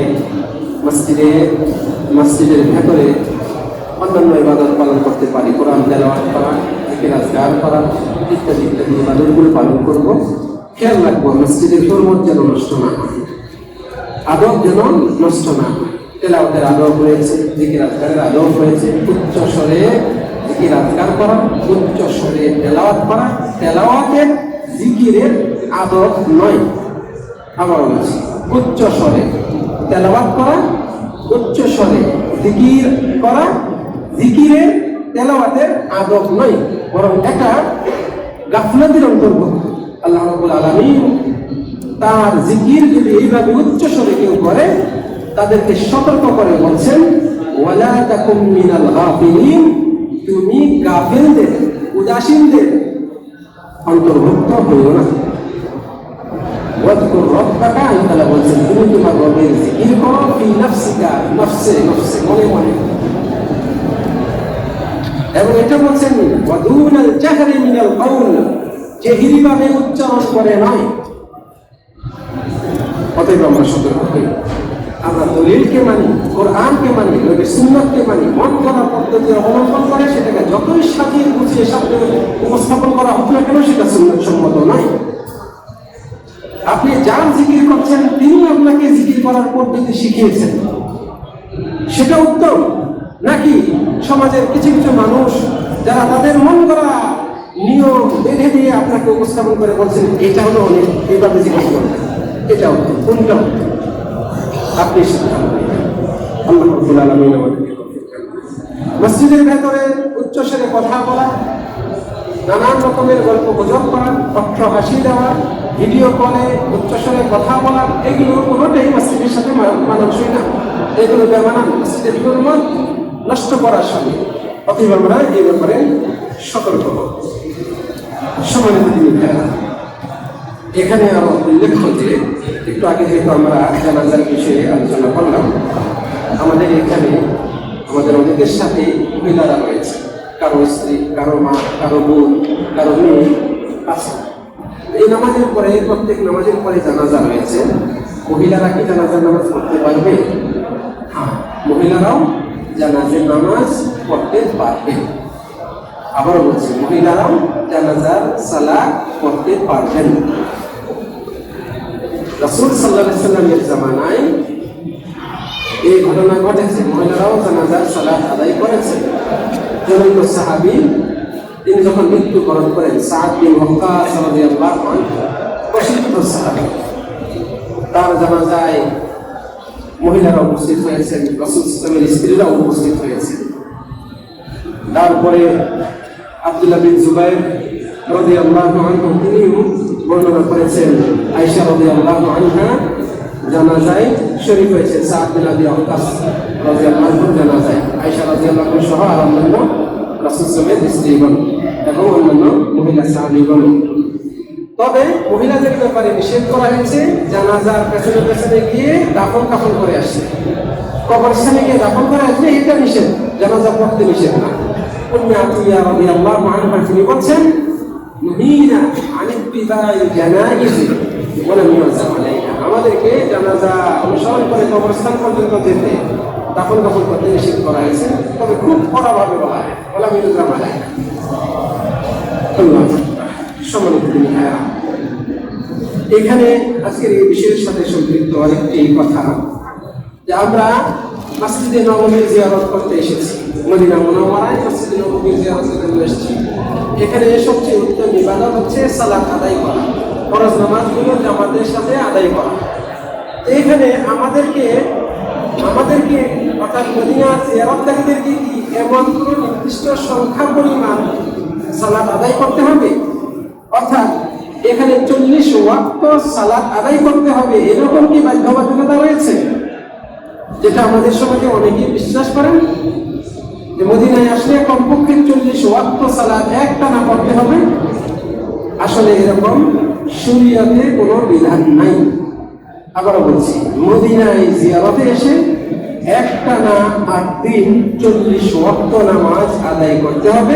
মসজিদের ভেতরে অন্যান্য ইবাদত পালন করতে পারি, কোরআন তেলাওয়াত করা, জিকির আজকার করা ইত্যাদি ইত্যাদি ইবাদতগুলো পালন করব। খেয়াল রাখবো মসজিদের হুরমত যেন নষ্ট না হয়, আদব যেন নষ্ট না হয়। তেলাওয়াতের আদব রয়েছে, জিকির আজকারের আদব রয়েছে। উচ্চ স্বরে জিকির আজকার করা, উচ্চ স্বরে তেলাওয়াত করা, তেলাওয়াতের জিকিরের আদব নয়। আবার বলছি, উচ্চ স্বরে তেলাওয়াত করা, উচ্চ স্বরে জিকির করা, জিকিরের তেলাওয়াতের আদব নয়, বরং এটা গাফলাতের অন্তর্ভুক্ত। আল্লাহ রাব্বুল আলামিন তার জিকির যদি এইভাবে উচ্চ স্বরে কেউ করে তাদেরকে সতর্ক করে বলছেন ওয়ালা তাকুম মিনাল গাফিলিন, তুমি গাফিলদের, উদাসীনদের অন্তর্ভুক্ত হইও না। ওয়াজকুর রাব্বাকা, আল্লাহ বলছেন তুমি তোমার রবের জিকির করো ফি নাফসিকা, নফসে নফসে, মনে মনে। এবং এটা বলছেন ওয়াদুনাল জাহরি মিনাল কাউল, জেহিরিভাবে উচ্চারণ করে নয়। অতএব আমরা সতর্ক হই, আমরা দলিলকে মানি, কোরআনকে মানি, নবীর সুন্নাতকে মানি। মন করা পদ্ধতি অবলম্বন করে সেটাকে যতই সাজিয়ে গুছিয়ে সামনে উপস্থাপন করা হোক না কেন, সেটা সুন্নাত সম্মত নয়। আপনি যার জিকির করছেন তিনি আপনাকে জিকির করার পদ্ধতি শিখিয়েছেন, সেটা উত্তম, নাকি সমাজের কিছু কিছু মানুষ যারা তাদের মন করা নিয়ম বেঁধে দিয়ে আপনাকে উপস্থাপন করে বলছেন এটা হলো অনেক, এইভাবে জিজ্ঞেস করবেন, এটা উত্তম, কোনটা উত্তম আপনি সিদ্ধান্ত নেবেন। আল্লাহ রাব্বুল আলামিন আমাদেরকে তৌফিক দান করুন। মসজিদের ভেতরে উচ্চস্বরে কথা বলা, নানান রকমের গল্প গুজব করা, পত্র হাসি দেওয়া, ভিডিও কলে উচ্চস্বরে কথা বলা, এগুলো কোনোটাই মসজিদের সাথে মানানসই না। এগুলো বেমানান, মসজিদের হুরমত নষ্ট করার সাথে। অতএব আমরা এই ব্যাপারে সতর্ক হব। সম্মানিত দিনী ভাইরা, এখানে আরো উল্লেখ্য যে একটু আগে যেহেতু আমরা জানাজার বিষয়ে আলোচনা করলাম, আমাদের এখানে আমাদের অনেকের সাথে মহিলারা রয়েছে, কারো স্ত্রী, কারো মা, কারো বোন, কারো মেয়ে আছে। এই নামাজের পরে, প্রত্যেক নামাজের পরে জানাজা রয়েছে। মহিলারা কি জানাজার নামাজ পড়তে পারবে? হ্যাঁ, মহিলারাও জানাজার নামাজ পড়তে পারবে। আবারও বলছি, মহিলারাও জানাজার সালাত পড়তে পারবেন। রাসূল সাল্লাল্লাহু আলাইহি ওয়াসাল্লামের জামানায় এই ঘটনা ঘটেছে, মহিলারাও জানাজার সালাত আদায় করেছেন। জনৈক সাহাবী তিনি যখন মৃত্যুবরণ করেন, সাদ বিন ওয়াক্কাস রাদিয়াল্লাহু আনহু, প্রসিদ্ধ সাহাবী, তার জানাজায় মহিলারা উপস্থিত হয়েছেন, রাসূল সাল্লাল্লাহু আলাইহি ওয়াসাল্লামের স্ত্রীরা উপস্থিত হয়েছেন। তারপরে আব্দুল্লাহ বিন জুবাইর রাদিয়াল্লাহু আনহু তিনিও বর্ণনা করেছেন, আয়েশা রাদিয়াল্লাহু আনহা জানাজায় শরীক হয়েছে। সাদ বিন আবি ওয়াক্কাস রাদিয়াল্লাহু আনহু জানাজায় আয়েশা রাদিয়াল্লাহু আনহা সহ আর অন্যান্য রাসূল সাল্লাল্লাহু আলাইহি ওয়াসাল্লামের স্ত্রীগণ এবং অন্যান্য মহিলা সাহাবীগণ। তবে মহিলাদের ব্যাপারে নিষেধ করা হয়েছে জানাজার পেছনে পেছনে গিয়ে দাফন কাফন করে আসছে, কবরস্থানে গিয়ে দাফন করে আসলে এটা নিষেধ, জানাজা পড়তে নিষেধ না। উম্মে আতিয়া রাদিয়াল্লাহু আনহা তিনি বলছেন, নুহিনা আন ইত্তিবাইল জানাইজ ওয়া লাম ইউযাম আলাইনা, আমাদেরকে জানাজা অনুসরণ করে কবরস্থান পর্যন্ত যেতে, দাফন কাফন করতে নিষেধ করা হয়েছে, তবে খুব কড়াভাবে বলা হয়, ওয়া লাম ইউযাম আলাইনা। আল্লাহু সম্মানিত দিনী ভাইরা, এখানে আজকের এই বিষয়ের সাথে সম্পৃক্ত আরেকটি কথা, যে আমরা মসজিদে নববীর জিয়ারত করতে এসেছি, মদিনা মুনাওয়ারায় মসজিদে নববীর জিয়ারত করতে এসেছি। এখানে সবচেয়ে উত্তম ইবাদত হচ্ছে সালাত আদায় করা, ফরজ নামাজগুলো জামাতের সাথে আদায় করা। এখানে আমাদেরকে অর্থাৎ মদিনা জিয়ারতকারীদেরকে কি এমন কোনো নির্দিষ্ট সংখ্যা পরিমাণ সালাত আদায় করতে হবে? অর্থাৎ এখানে 40 ওয়াক্ত সালাত আদায় করতে হবে, এরকম কি বাধ্যবাধকতা রয়েছে? যেটা আমাদের সমাজে অনেকেই বিশ্বাস করেন যে মদিনায় আসলে কমপক্ষে 40 ওয়াক্ত সালাত একটানা পড়তে হবে। আসলে এরকম শরীয়তে কোনো বিধান নাই। আবারও বলছি, মদিনায় জিয়ারতে এসে একটানা 8 দিন 40 ওয়াক্ত নামাজ আদায় করতে হবে,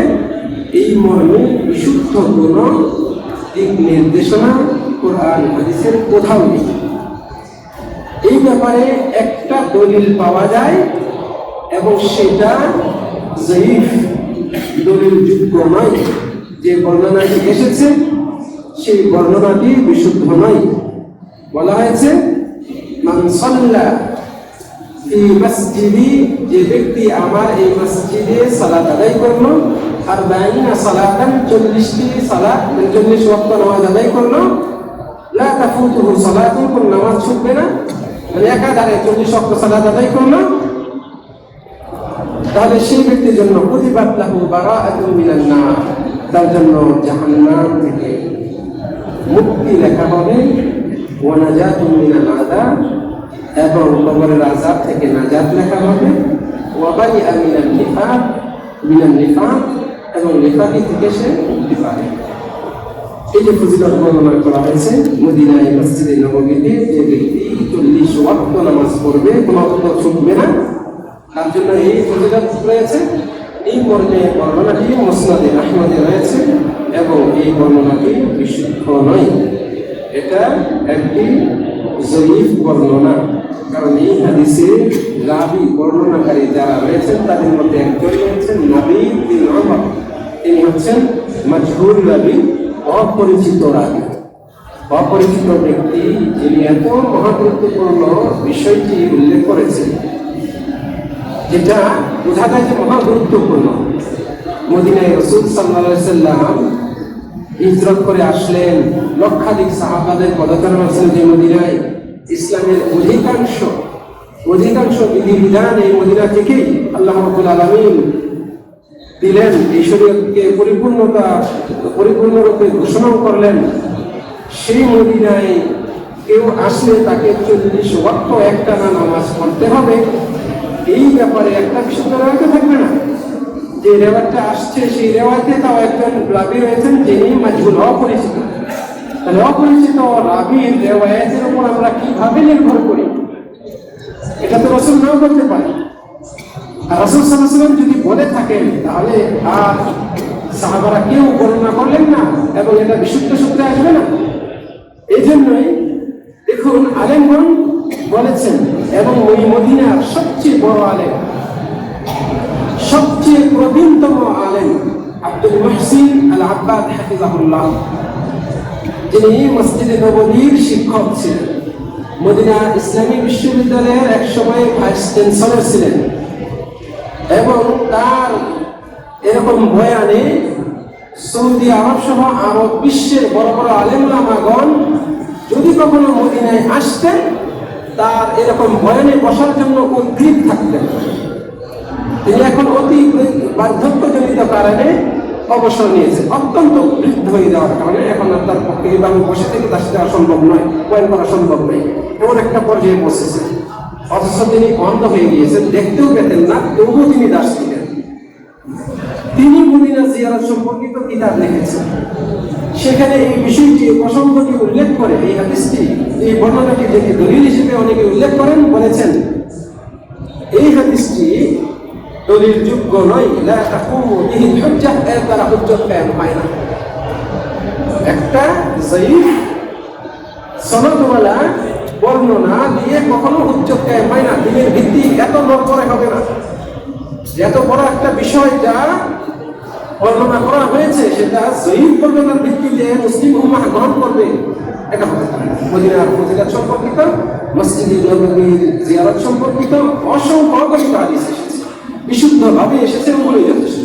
এই মর্মে বিশুদ্ধ কোনো দিক নির্দেশনা কোরআন হাদিসের কোথাও নেই। এই ব্যাপারে একটা দলিল পাওয়া যায় এবং সেটা যঈফ, দলিল যোগ্য নয়। যে বর্ণনাটি এসেছে সেই বর্ণনাটি বিশুদ্ধ নয়। বলা হয়েছে মান সাল্লা ফি মসজিদি, যে ব্যক্তি আমার এই মসজিদে সালাত আদায় করলো, আর 40 সালাতান, 40টি সালাত, 40 ওয়াক্ত নামাজ আদায় করলো, লা তাফুতুহু সালাতুন, কোন নামাজ ছুটবে না, মানে একাধারে 40 ওয়াক্ত সালাত আদায় করলো, তাহলে সেই ব্যক্তির জন্য কুতিবাত লাহু বারাআতুন মিনান নার, তার জন্য জাহান্নাম থেকে মুক্তি লেখা হবে, ওয়া নাজাতুন মিনাল আযাব, এবং কবরের আযাব থেকে নাজাত লেখা হবে, ওয়াবারিআ মিনান নিফাক এবং নিফাকি থেকে সে মুক্তি পাবে। এই যে ফজিলত বর্ণনা করা হয়েছে মদিনায় মসজিদে নববীতে, যে ব্যক্তি 40 ওয়াক্ত নামাজ পড়বে কোনো অর্থ ছুটবে না, তার জন্য এই ফজিলত রয়েছে। এই বর্ণনাটি মুসনাদে আহমদে রয়েছে এবং এই বর্ণনাটি বিশুদ্ধ নয়, এটা একটি জয়ীফ বর্ণনা। কারণ এই হাদিসে রাবি বর্ণনাকারী যারা রয়েছেন তাদের মধ্যে একজন রয়েছেন নাবিদ বিন উমর, তিনি হচ্ছেন মাজহুল রাবি, অপরিচিত রাবি, অপরিচিত ব্যক্তি, যিনি এত মহাগুরুত্বপূর্ণ বিষয়টি উল্লেখ করেছেন যেটা বোঝা যায় যে মহা গুরুত্বপূর্ণ। মদিনায় রাসূল সাল্লাল্লাহু আলাইহি সাল্লাম হিজরত করে আসলেন, লক্ষাধিক সাহাবাদের পদচারণা ছিল যে মদিনায়। ইসলামের অধিকাংশ বিধিবিধান এই মদিনা থেকেই আল্লাহ রাব্বুল আলামিন দিলেন, এই শরীয়তকে পরিপূর্ণরূপে ঘোষণা করলেন। সেই মদিনায় কেউ আসলে তাকে 40 ওয়াক্ত একটানা নামাজ পড়তে হবে, এই ব্যাপারে একটা বিশুদ্ধ রেওয়ায়ত থাকবে না। যে রেওয়ায়তটা আসছে সেই রেওয়ায়তে তাও একজন রাবী রয়েছেন যিনি মাজহুল, অপরিচিত। তাহলে অপরিচিত রাবীর রেওয়ায়তের উপর আমরা কিভাবে নির্ভর করি? এটা তো রাসূল নাও বলতে পারে। আর রাসূল সাল্লাল্লাহু আলাইহি ওয়াসাল্লাম যদি বলে থাকেন তাহলে আর সাহাবারা কেউ বর্ণনা করলেন না এবং এটা বিশুদ্ধ সূত্রে আসবে না। এই জন্যই দেখুন আলেমগণ বলেছেন, এবং ওই মদিনার সবচেয়ে বড় আলেম, সবচেয়ে প্রবীণতম আলেম আব্দুল মুহসিন আল আব্বাদ হাফিজাহুল্লাহ, যিনি মসজিদে নববীর শিক্ষক ছিলেন, মদিনা ইসলামী বিশ্ববিদ্যালয়ের এক সময় ভাইস চ্যান্সেলর ছিলেন, এবং তার এরকম বয়ানে সৌদি আরব সহ আরব বিশ্বের বড় বড় আলেম ওলামাগণ যদি কখনো মদিনায় আসতেন তার এরকম বয়ানে বসার জন্য উদ্গ্রীব থাকতেন। তিনি এখন অতি বার্ধক্যজনিত কারণে অবসর নিয়েছেন, অত্যন্ত বৃদ্ধ হয়ে যাওয়ার কারণে এখন আর তার পক্ষে এইভাবে বসে থেকে দাস দেওয়া সম্ভব নয়, বয়ান করা সম্ভব নয়, এমন একটা পর্যায়ে বসেছে। অথচ তিনি অন্ধ হয়ে গিয়েছেন, দেখতেও পেতেন না, তবুও তিনি দাস ছিলেন। তিনি মদিনা জিয়ারত সম্পর্কিত কিতাব লিখেছেন, সেখানে এই বিষয়টি প্রসঙ্গটি উল্লেখ করে এই হাদিসটি, এই বর্ণনাটি থেকে দলিল হিসেবে অনেকে উল্লেখ করেন, বলেছেন এই হাদিসটি দলিল যোগ্য নয়, লা তাকুমু বিহি হুজ্জাহ, এর দ্বারা হুজ্জত কায়েম হয় না। একটা যায়ীফ সনদওয়ালা বর্ণনা দিয়ে কখনো হুজ্জত কায়েম হয় না। দিনের ভিত্তি এত নড়বড়ে হবে না। এত বড় একটা বিষয় যা বর্ণনা করা হয়েছে সেটা যায়ীফ বর্ণনার ভিত্তিতে মুসলিম উম্মাহ গ্রহণ করবে, এটা হতে পারে না। মদিনার ফজিলত সম্পর্কিত, মসজিদে নববীর জিয়ারত সম্পর্কিত অসংখ্য অগণিত হাদিস এসেছে, বিশুদ্ধভাবে এসেছে, ওগুলোই যথেষ্ট।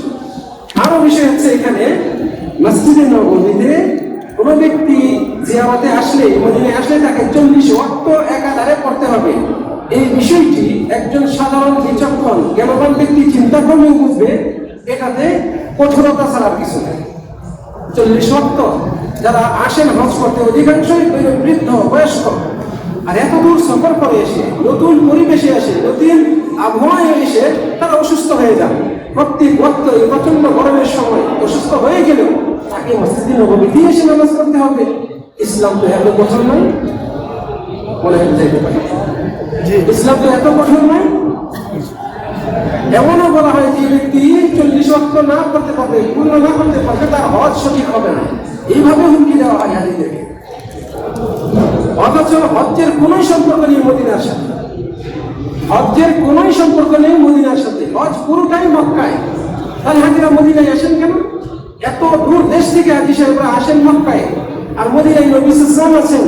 আরো বিষয় হচ্ছে এখানে মসজিদে নববীতে কোনো ব্যক্তি জিয়ারতে আসলে, মদিনায় আসলে তাকে 40 ওয়াক্ত একাধারে পড়তে হবে। এই বিষয়টি একজন সাধারণ বিচক্ষণ জ্ঞানবান ব্যক্তি চিন্তা করলেও বুঝবে এটাতে কঠোরতা ছাড়ার কিছু নেই। 40 ওয়াক্ত যারা আসেন হজ করতে অধিকাংশই বৃদ্ধ বয়স্ক, আর এত দূর সফর করে এসে, নতুন পরিবেশে এসে, নতুন আবহাওয়ায় এসে তারা অসুস্থ হয়ে যান। প্রত্যেক ওয়াক্ত এই প্রচন্ড গরমের সময় অসুস্থ হয়ে গেলেও তাকে মসজিদে নববীতে এসে নামাজ পড়তে হবে। ইসলাম তো এত কঠোর নয়, মনে যাইতে পারে ইসলাম তো এত কঠোর নয়। এমনও বলা হয় যে ব্যক্তি 40 ওয়াক্ত না করতে পারবে, পূর্ণ না করতে পারবে, তার হজ সঠিক হবে না, এইভাবে হুমকি দেওয়া হয় হাদিসে। অথচ হজ্জের কোন সম্পর্ক নেই মদিনার সাথে, হজ্জের কোন সম্পর্ক নেই মদিনার সাথে, হজ পুরোটাই মক্কায়। তাহলে হাজিরা মদিনায় আসেন কেন? এত দূর দেশ থেকে হাজি সাহেবরা আসেন মক্কায়, আর মদিনায় নবী সাল্লাল্লাহু আলাইহি ওয়াসাল্লাম আছেন,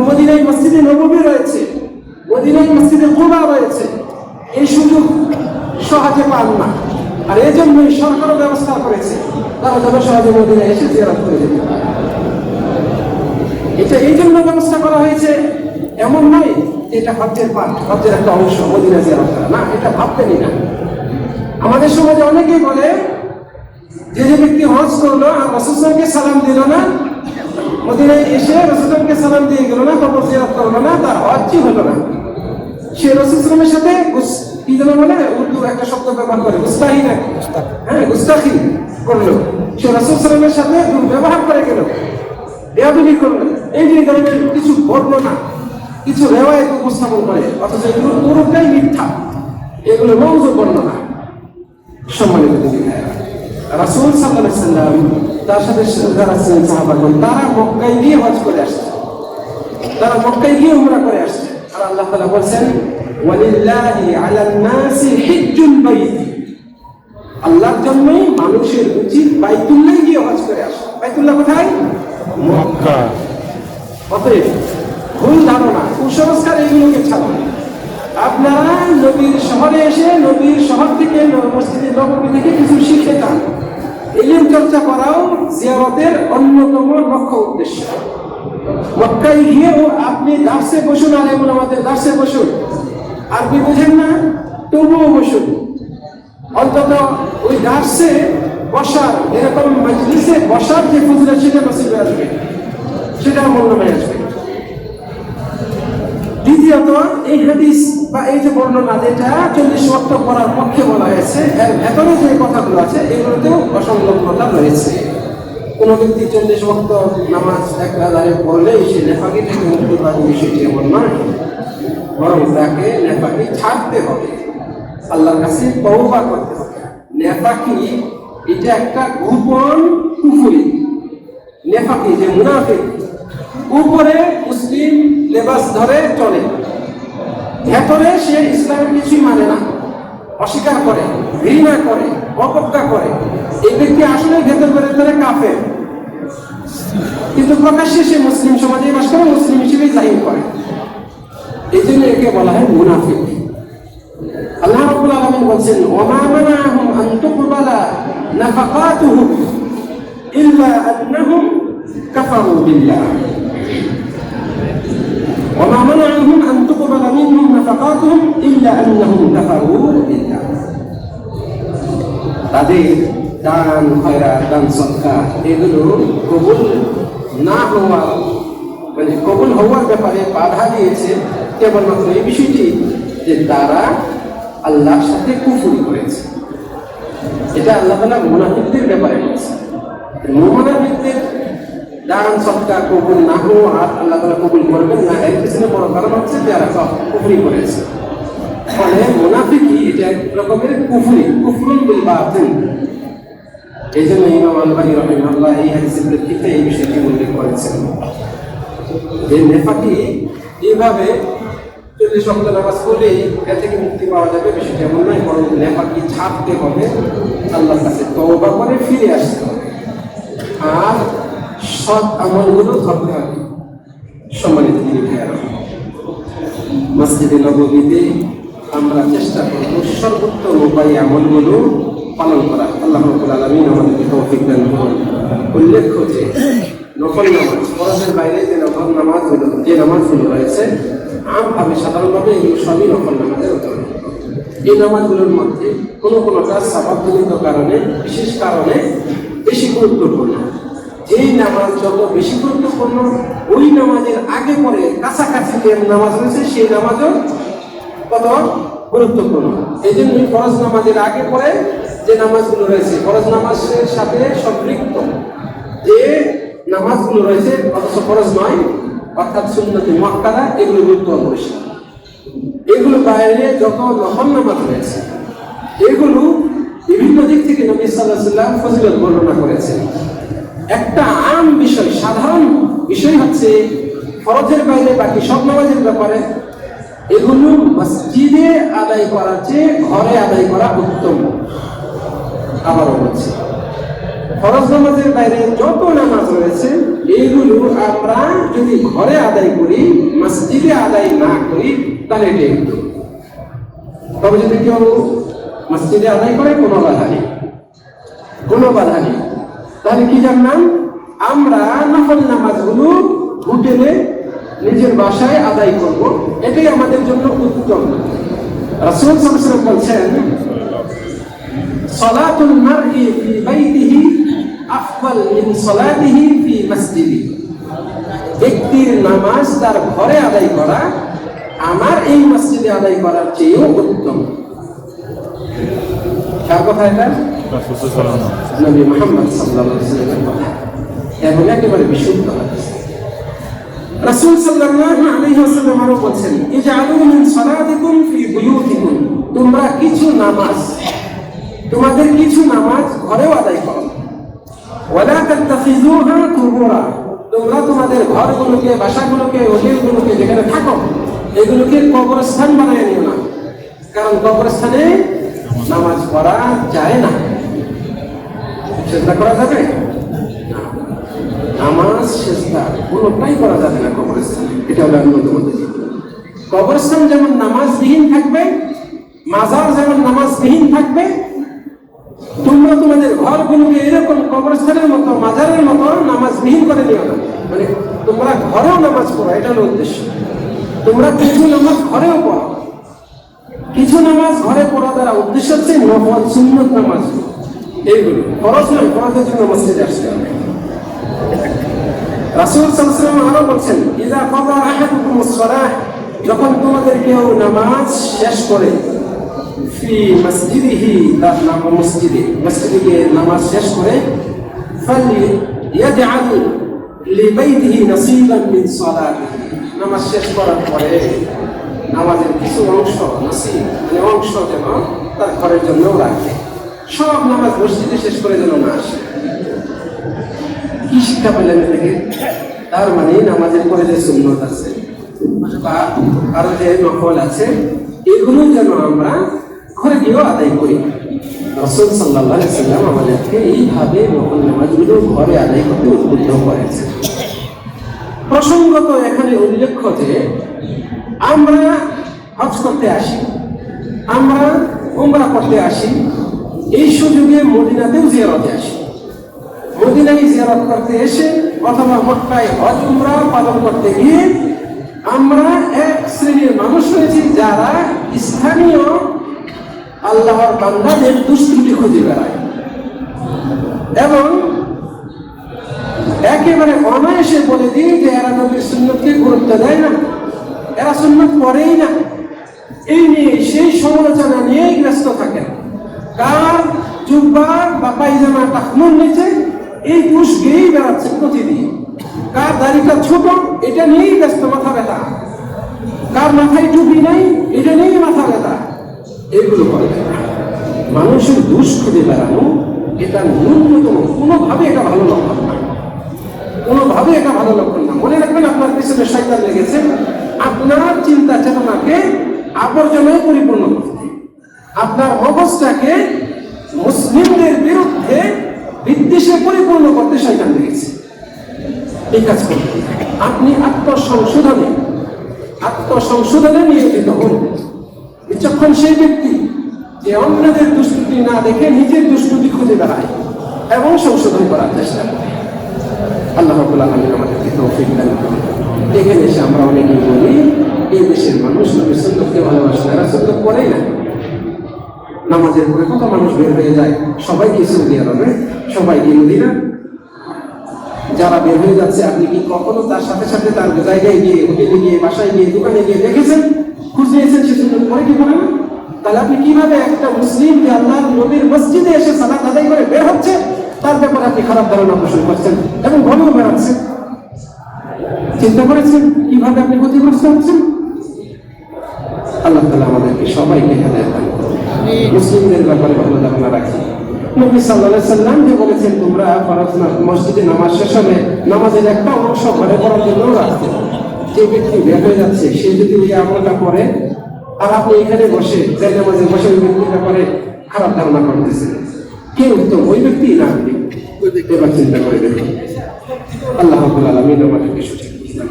মদিনায় মসজিদে নববী রয়েছে, মদিনায় মসজিদে কুবা রয়েছে। এই সুযোগ সহজে পান না, আর এই জন্যই সরকারও ব্যবস্থা করেছে তারা যেন সহজে মদিনায় এসে জিয়ারত করে যেতে পারে। এটা এই জন্য ব্যবস্থা করা হয়েছে, এমন নয় এটা হজ্জের পাঠ, হজ্জের একটা অংশ মদিনা জিয়ারত করা, না, এটা ভাবতেনই না। আমাদের সমাজে অনেকেই বলে যে ব্যক্তি হজ করলো আর রাসূলকে সালাম দিল না, মদিনায় এসে রাসূলকে সালাম দিয়ে গেল না, কবর জিয়ারত করলো না, তার হজ্জই হলো না। সে রাসূল সাল্লাল্লাহু আলাইহি সাথে কি যেন বলে, উর্দু একটা শব্দ ব্যবহার করে, গুস্তাখি না, হ্যাঁ গুস্তাখি করলো। সে রাসূল সাল্লাল্লাহু আলাইহি সাথে ব্যবহার করে গেল, বেয়াদবি করলো। এই যে ধরনের কিছু বর্ণনা, কিছু রেওয়ায়েত উপস্থাপন করে, অথচ এগুলো পুরোটাই মিথ্যা, এগুলো মওজু বর্ণনা। সম্মানিত দিদি ভাইরা, রাসূল সাল্লাল্লাহু আলাইহি সাল্লাম তার সাথে যারা ছিলেন সাহাবাগণ, তারা মক্কায় গিয়ে হজ করে আসছে, তারা মক্কায় গিয়ে উমরা করে আসছে। আর আল্লাহ তাআলা বলেন, ওয়ালিল্লাহি আলান নাসি হিজ্জুল বাইত, আল্লাহর জন্যই মানুষের উচিত বাইতুল্লাহ গিয়ে হজ করে আসা। বাইতুল্লাহ কোথায়? মক্কা। অতএব ভুল ধারণা, কুসংস্কার এগুলোকে ছাড়ুন। আপনারা নবীর শহরে এসে নবীর শহর থেকে মসজিদে নববী থেকে কিছু শিখে যান। ইলম চর্চা করাও জিয়ারতের অন্যতম লক্ষ্য উদ্দেশ্য। মক্কায় গিয়েও আপনি দার্সে বসুন, আলেমুল আমাদের দার্সে বসুন, আরবি বুঝেন না তবুও বসুন, অন্তত ওই দার্সে বসার, এরকম মাজলিসে বসার যে ফজিলত সেটা নসিবে আসবে, সেটা মন নামে আসবে। দ্বিতীয়ত, এই হাদিস বা এই যে বর্ণনা যেটা 40 ওয়াক্ত পড়ার পক্ষে বলা হয়েছে, এর ভেতরে যে কথাগুলো আছে এগুলোতেও অসংলগ্নতা রয়েছে। কোন ব্যক্তি 40 ওয়াক্ত নামাজ একবারে পড়লেই সে নেফাকি থেকে মুক্তি পাবে, বিষয়টি এমন নয়, বরং তাকে নেফাকি ছাড়তে হবে, আল্লাহর কাছে তওবা করতে হবে। নেফাকি এটা একটা গোপন কুফরি। নেফাকি যে মুনাফিক, উপরে মুসলিম লেবাস ধরে চলে, ভেতরে সে ইসলামের কিছুই মানে না, অস্বীকার করে, ঘৃণা করে, অবজ্ঞা করে, এই ব্যক্তি আসলে ভেতরে কাফের, কিন্তু প্রকাশ্যে সে মুসলিম সমাজে বাস করে, মুসলিম হিসেবে জাহির করে। এই জন্য একে বলা হয় মুনাফিক। আল্লাহ রাব্বুল আলামিন বলেন, ওয়া মা মানাহুম আন তুকবালা নাফাকাতুহুম ইল্লা আন্নাহুম কাফারু বিল্লাহ। وما منعهم أن تقبل منهم نفقاتهم إلا أنهم كفروا بالله। তাদের দান, খয়রাত, দান সদকা এগুলো কবুল না হওয়া, মানে কবুল হওয়ার ব্যাপারে বাধা দিয়েছে কেবলমাত্র এই বিষয়টি যে তারা আল্লাহর সাথে কুফরি করেছে। এটা আল্লাহ তাআলা মুনাফিকদের ব্যাপারে বলেছে। মুনাফিকদের দান সদকা কবুল না হওয়া আর আল্লাহ তাআলা কবুল করবেন না, এর পিছনে বড় কারণ হচ্ছে যে তারা কুফরি করেছে। ফলে মুনাফিকি এটা এক রকমের কুফরি, কুফরুন বিল বাতিল। এই জন্য ইমাম আল-বানী রাহিমাহুল্লাহ এই হাদিসের প্রেক্ষিতে এই বিষয়টি উল্লেখ করেছেন যে নেফাকি এইভাবে 40 ওয়াক্ত নামাজ পড়লে এর থেকে মুক্তি পাওয়া যাবে, বিষয়টি এমন নয়, বরং নেফাকি ছাড়তে হবে, আল্লাহর কাছে তওবা করে ফিরে আসতে হবে, আর সৎ আমলগুলো ধরতে হবে। সম্মানিত দিনী ভাইয়েরা, মসজিদে নববীতে আমরা চেষ্টা করব সর্বোত্তম উপায়ে আমলগুলো পালন করা। আল্লাহ রাব্বুল আলামিন আমাদেরকে তৌফিক দান করুন। উল্লেখ্য যে নফল নামাজ, ফরজের বাইরে যে নফল নামাজগুলো রয়েছে, আমভাবে সাধারণভাবে এগুলো সবই নফল নামাজের অন্তর্ভুক্ত। এই নামাজগুলোর মধ্যে কোনোটা সাবাবজনিত কারণে, বিশেষ কারণে বেশি গুরুত্বপূর্ণ। যেই নামাজ যত বেশি গুরুত্বপূর্ণ, ওই নামাজের আগে পরে কাছাকাছি যে নামাজ রয়েছে সেই নামাজও তত গুরুত্বপূর্ণ। এই জন্য ফরজ নামাজের আগে পরে যে নামাজগুলো রয়েছে, ফরজ নামাজের সাথে সম্পৃক্ত যে নামাজগুলো রয়েছে অথচ ফরজ নয়, অর্থাৎ সুন্নতে মুআক্কাদা, এগুলো গুরুত্ব বেশি। এগুলো বাইরে যত নফল নামাজ রয়েছে, এগুলো বিভিন্ন দিক থেকে নবী সাল্লাল্লাহু আলাইহি ওয়াসাল্লাম ফজিলত বর্ণনা করেছেন। একটা আম বিষয়, সাধারণ বিষয় হচ্ছে ফরজের বাইরে বাকি সব নামাজের ব্যাপারে এগুলো মসজিদে আদায় করার চেয়ে ঘরে আদায় করা উত্তম। আবারও বলছি, ফরজ নামাজের বাইরে যত নামাজ রয়েছে এগুলো আমরা যদি ঘরে আদায় করি, মসজিদে আদায় না করি, তাহলে এটা উত্তম। তবে যদি কেউ মসজিদে আদায় করে কোনো বাধা নেই, তাহলে কি জানলাম, আমরা নফল নামাজগুলো হোটেলে নিজের বাসায় আদায় করব, এটাই আমাদের জন্য উত্তম। রাসূল সাল্লাল্লাহু আলাইহি ওয়াসাল্লাম বলেন, সালাতুল মারই ফি বাইতিহি আফদাল মিন সালাতিহি ফি মসজিদি। ব্যক্তির নামাজ তার ঘরে আদায় করা আমার এই মসজিদে আদায় করার চেয়েও উত্তম। কার কথা এটা? নবী মুহাম্মদ সাল্লাল্লাহু আলাইহি ওয়াসাল্লামের কথা, এবং একেবারে বিশুদ্ধ হাদিস। রাসূল সাল্লাল্লাহু আলাইহি ওয়াসাল্লাম আরো বলেন, ইজআলু মিন সালাতিকুম ফি বুয়ুতিকুম, তোমরা কিছু নামাজ, তোমাদের কিছু নামাজ ঘরেও আদায় করো। ওয়ালা তাত্তাখিযুহা কুবুরা, তোমরা তোমাদের ঘরগুলোকে, বাসাগুলোকে, হোটেলগুলোকে যেখানে থাকো এগুলোকে কবরস্থান বানায় নিও না, কারণ কবরস্থানে নামাজ পড়া যায় না। সেজদা করা যাবে না, নামাজ সেজদা কোনোটাই করা যাবে না কবরস্থানে। এটা হলো অন্যতম। কবরস্থান যেমন নামাজবিহীন থাকবে, মাজার যেমন নামাজবিহীন থাকবে, তোমরা তোমাদের ঘরগুলোকে এরকম কবরস্থানের মতো, মাজারের মতো নামাজবিহীন করে নিও না। মানে তোমরা ঘরেও নামাজ পড়ো, এটা হলো উদ্দেশ্য। তোমরা কিছু নামাজ ঘরেও পড়ো, কিছু নামাজ ঘরে পড়া দ্বারা উদ্দেশ্য হচ্ছে নফল সুন্নত নামাজ, এইগুলো ফরজ নয়, ফরজের জন্য মসজিদে আসতে হবে। রাসূল সাল্লাল্লাহু আলাইহি ওয়াসাল্লাম আরো বলেন, ইযা কাদা আহাদুকুমুস সালাহ, যখন তোমাদের কেউ নামাজ শেষ করে, ফি মসজিদিহি, তার নাম মসজিদে, মসজিদে গিয়ে নামাজ শেষ করে, ফালইয়াজআল লিবাইতিহি নাসীবান মিন সালাতিহি, নামাজ শেষ করার পরে নামাজের কিছু অংশ, নসিব মানে অংশ যেন তার ঘরের জন্য রাখে। সব নামাজ মসজিদে শেষ করে যেন না আসে। কি শিক্ষা পেলেন থেকে? তার মানে নামাজের পরে যে সুন্নত আছে বা আরো যে নফল আছে, এগুলো যেন আমরা ঘরে গিয়েও আদায় করি। রাসূল সাল্লাল্লাহু আলাইহি ওয়াসাল্লাম আমাদেরকে এইভাবে নফল নামাজগুলো ঘরে আদায় করতে উদ্বুদ্ধ করেছেন। প্রসঙ্গত এখানে উল্লেখ্য যে আমরা হজ করতে আসি, আমরা উমরা করতে আসি, এই সুযোগে মদিনাতেও জিয়ারতে আসি। মদিনায় জিয়ারত করতে এসে অথবা মক্কায় হজ উমরা পালন করতে গিয়ে আমরা এক শ্রেণীর মানুষ রয়েছি যারা স্থানীয় আল্লাহর বান্দাদের দুষ্কৃতি খুঁজে বেড়ায় এবং একেবারে অনায়াসে বলে দিই যে এরা নবীর সুন্নতকে গুরুত্ব দেয় না, এরা সুন্নত পড়েই না। এই নিয়ে সেই সমালোচনা নিয়েই ব্যস্ত থাকেন। কার জুব্বা বা পায়জামা টাকনুর নিচে এই দোষ গেয়েই বেড়াচ্ছে প্রতিদিন। কার দাড়িটা ছোট, এটা নিয়েই ব্যস্ত, মাথা ব্যথা। কার মাথায় টুপি নাই, এটা নিয়েই মাথা ব্যথা। এগুলো করে না। মানুষের দোষ খুঁজে বেড়ানো এটা ন্যূনতম কোনোভাবে এটা ভালো লক্ষণ না, কোনোভাবে এটা ভালো লক্ষণ না। মনে রাখবেন, আপনার পিছনে শয়তান লেগেছে আপনার চিন্তা চেতনাকে আবর্জনায় পরিপূর্ণ করতে, আপনার মগজটাকে মুসলিমদের বিরুদ্ধে বিদ্বেষে পরিপূর্ণ করতে শয়তান লেগেছে। এই কাজ করতে আপনি আত্মসংশোধনে নিয়োজিত হন। বিচক্ষণ সেই ব্যক্তি যে অন্যদের দুষ্কৃতি না দেখে নিজের দুষ্কৃতি খুঁজে বেড়ায় এবং সংশোধন করার চেষ্টা করে। আল্লাহ রাব্বুল আলামিন আমাদেরকে তৌফিক দান করুন। এখানে এসে আমরা অনেকেই বলি এই দেশের মানুষ নবীর সুন্নতকে ভালোবাসে না, এরা সুন্নত পড়েই না। নামাজের পরে কত মানুষ বের হয়ে যায়, সবাই কি সৌদি আরবে, সবাই কি মদিনা? যারা বের হয়ে যাচ্ছে আপনি কি কখনো তার সাথে সাথে তার জায়গায় গিয়ে, হোটেলে গিয়ে, বাসায় গিয়ে, দোকানে গিয়ে দেখেছেন, খুঁজ নিয়েছেন সে সুন্নত পড়ে কি পড়ে না? তাহলে আপনি কিভাবে একটা মুসলিম যে আল্লাহর নবীর মসজিদে এসে সালাত আদায় করে বের হচ্ছে তার ব্যাপারে আপনি খারাপ ধারণা পোষণ করছেন এবং ভ্রমণ বেড়াচ্ছেন? চিন্তা করেছেন কিভাবে আপনি ক্ষতিগ্রস্ত হচ্ছেন? আল্লাহ তাআলা আমাদেরকে সবাইকে হেদায়েত দান করুন, মুসলিমদের ব্যাপারে ভালো ধারণা রাখি। নবী সাল্লাল্লাহু আলাইহি ওয়াসাল্লাম যে বলেছেন তোমরা ফরজ মসজিদে নামাজ শেষ হবে নামাজের একটা অংশ ঘরে পড়ার জন্য রাখতে। যে ব্যক্তি বের হয়ে যাচ্ছে সে যদি ওই আমলটা করে আর আপনি এখানে বসে যে নামাজে বসে ওই ব্যক্তির ব্যাপারে খারাপ ধারণা করতেছেন, কে উত্তম, ওই ব্যক্তি না আপনি? এবার চিন্তা করে দেখুন। আল্লাহ রাব্বুল আলামিন আমাদেরকে সঠিক বুঝান।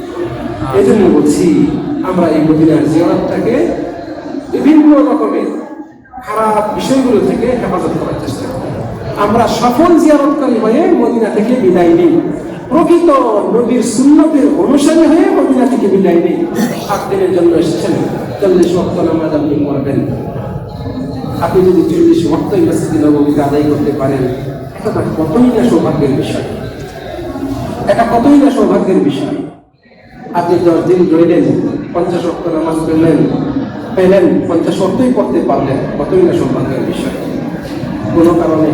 এই জন্য বলছি আমরা এই মদিনার জিয়ারতটাকে বিভিন্ন রকমের খারাপ বিষয়গুলো থেকে হেফাজত করার চেষ্টা করি। আমরা সফল জিয়ারতকারী হয়ে মদিনা থেকে বিদায় নিই, প্রকৃত নবীর সুন্নতের অনুসারী হয়ে মদিনা থেকে বিদায় নিই। 7 দিনের জন্য এসেছেন, 40 ওয়াক্ত নামাজ আপনি পড়বেন। আপনি যদি 40 ওয়াক্তই মসজিদে নববীতে আদায় করতে পারেন, এটা কতই না সৌভাগ্যের বিষয়, এটা কতই না সৌভাগ্যের বিষয়। আপনি 10 দিন রইলেন, 50 ওয়াক্ত নামাজ পেলেন 50 ওয়াক্তই পড়তে পারলেন, কতই না সৌভাগ্যের বিষয়। কোনো কারণে